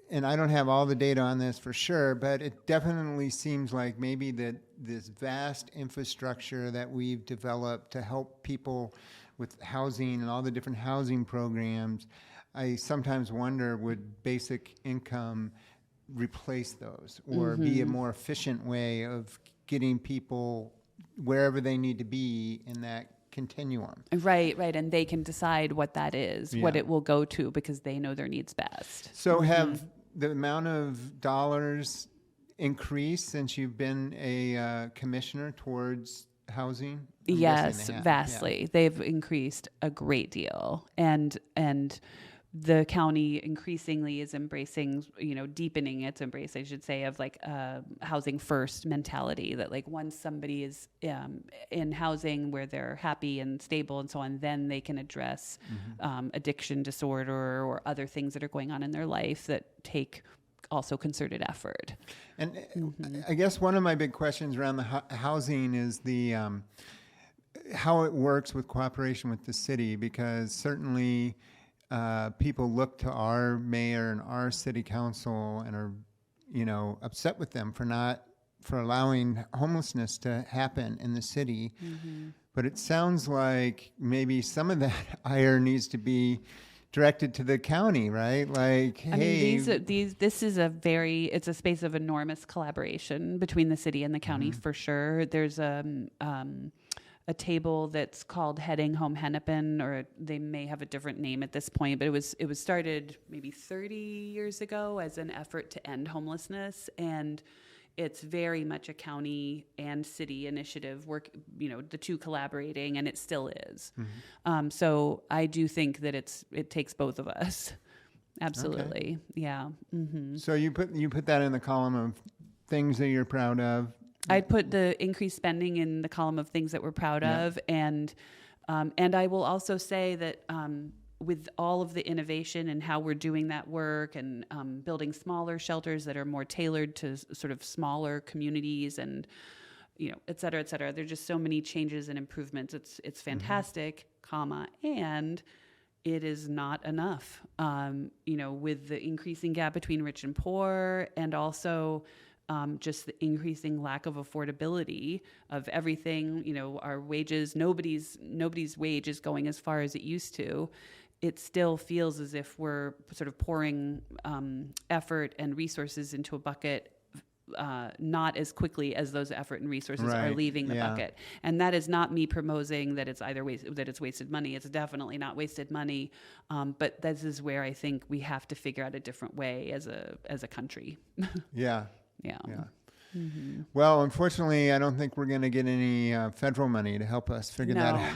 don't have all the data on this for sure, but it definitely seems like maybe that this vast infrastructure that we've developed to help people with housing and all the different housing programs, I sometimes wonder, would basic income replace those or be a more efficient way of getting people wherever they need to be in that continuum? Right. And they can decide what that is, what it will go to, because they know their needs best. So have the amount of dollars increased since you've been a commissioner towards housing? Yes, vastly. Yeah. They've increased a great deal. And the county increasingly is embracing, deepening its embrace, I should say, of like a housing first mentality, that like once somebody is in housing where they're happy and stable and so on, then they can address addiction disorder or other things that are going on in their life that take also concerted effort. And I guess one of my big questions around the housing is the how it works with cooperation with the city, because certainly people look to our mayor and our city council and are, upset with them for allowing homelessness to happen in the city. But it sounds like maybe some of that ire needs to be directed to the county, right? Like, this is it's a space of enormous collaboration between the city and the county for sure. There's a table that's called Heading Home Hennepin, or they may have a different name at this point, but it was started maybe 30 years ago as an effort to end homelessness, and it's very much a county and city initiative, the two collaborating, and it still is. So I do think that it takes both of us. Absolutely. Okay. Yeah. So you put that in the column of things that you're proud of. I'd put the increased spending in the column of things that we're proud of, and I will also say that with all of the innovation and how we're doing that work and building smaller shelters that are more tailored to sort of smaller communities and et cetera, there's just so many changes and improvements. It's fantastic, and it is not enough. With the increasing gap between rich and poor, and also just the increasing lack of affordability of everything, our wages, nobody's wage is going as far as it used to. It still feels as if we're sort of pouring effort and resources into a bucket, not as quickly as those effort and resources are leaving the bucket. And that is not me promoting that it's that it's wasted money. It's definitely not wasted money. But this is where I think we have to figure out a different way as a country. Yeah. Well, unfortunately, I don't think we're going to get any federal money to help us figure that out.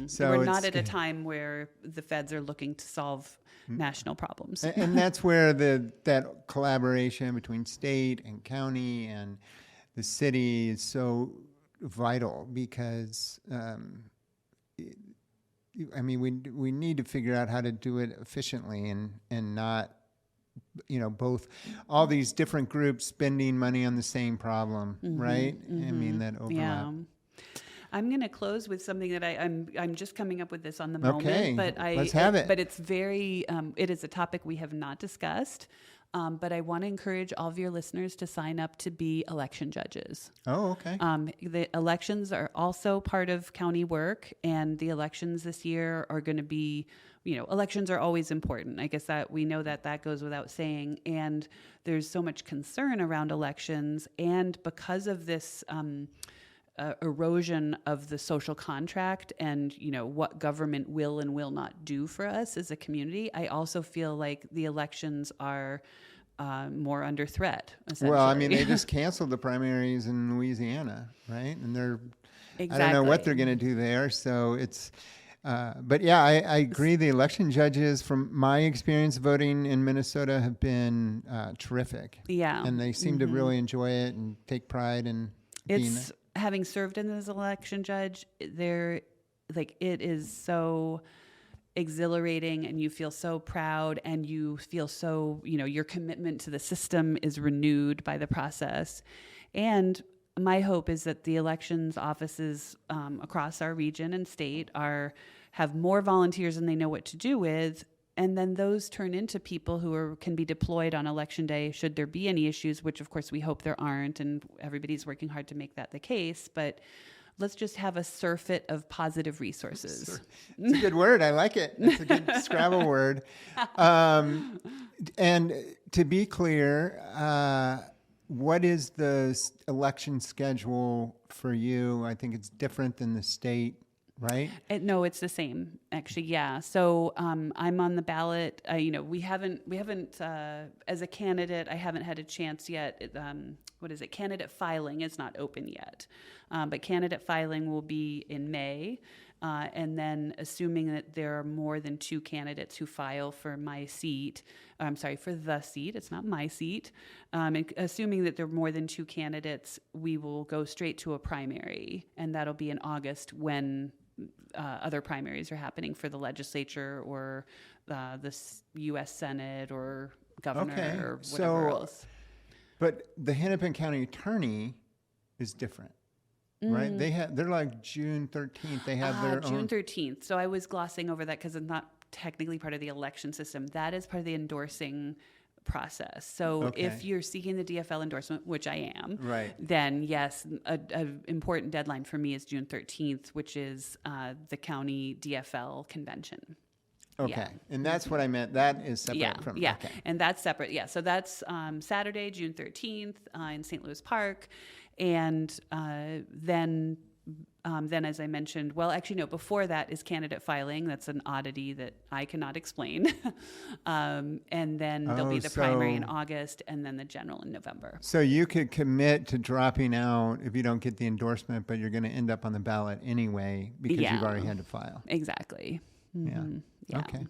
So we're not at a time where the feds are looking to solve national problems. And that's where that collaboration between state and county and the city is so vital, because we need to figure out how to do it efficiently and not both all these different groups spending money on the same problem, right? That overlap. Yeah. I'm going to close with something that I'm just coming up with this on the moment, but let's have it. But it's very it is a topic we have not discussed, but I want to encourage all of your listeners to sign up to be election judges. Oh, okay. The elections are also part of county work, and the elections this year are going to be, elections are always important. I guess that we know that goes without saying. And there's so much concern around elections, and because of this erosion of the social contract and what government will and will not do for us as a community, I also feel like the elections are more under threat, essentially. Well, I mean, they just canceled the primaries in Louisiana, right? And Exactly. I don't know what they're going to do there. So it's, but yeah, I agree. The election judges, from my experience voting in Minnesota, have been terrific. Yeah. And they seem to really enjoy it and take pride in being there. Having served as an election judge, it is so exhilarating, and you feel so proud, and you feel so, your commitment to the system is renewed by the process. And my hope is that the elections offices across our region and state have more volunteers than they know what to do with. And then those turn into people who can be deployed on election day should there be any issues, which of course we hope there aren't, and everybody's working hard to make that the case. But let's just have a surfeit of positive resources. It's a good word. I like it. It's a good Scrabble word. And to be clear, what is the election schedule for you? I think it's different than the state. Right? No, it's the same, actually. Yeah. So I'm on the ballot. We haven't as a candidate, I haven't had a chance yet. Candidate filing is not open yet, but candidate filing will be in May. And then assuming that there are more than 2 candidates who file for my seat, for the seat, it's not my seat, and assuming that there are more than 2 candidates, we will go straight to a primary, and that'll be in August when other primaries are happening for the legislature or the U.S. Senate or governor or whatever else. But the Hennepin County Attorney is different, right? They're like June 13th. They have their June own. 13th. So I was glossing over that because it's not technically part of the election system. That is part of the endorsing process. So if you're seeking the DFL endorsement, which I am, right, then yes, a important deadline for me is June 13th, which is the county DFL convention. Okay. Yeah. And that's what I meant. That is separate from. Yeah. Okay. And that's separate. Yeah. So that's Saturday, June 13th in St. Louis Park. And then, as I mentioned, before that is candidate filing. That's an oddity that I cannot explain. And then there'll be the primary in August, and then the general in November. So you could commit to dropping out if you don't get the endorsement, but you're going to end up on the ballot anyway because you've already had to file. Exactly. Mm-hmm. Yeah. Okay.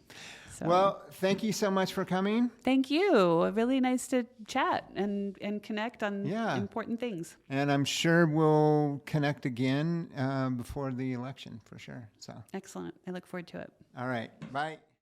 So. Well, thank you so much for coming. Thank you. Really nice to chat and connect on important things. And I'm sure we'll connect again before the election for sure. So excellent. I look forward to it. All right. Bye.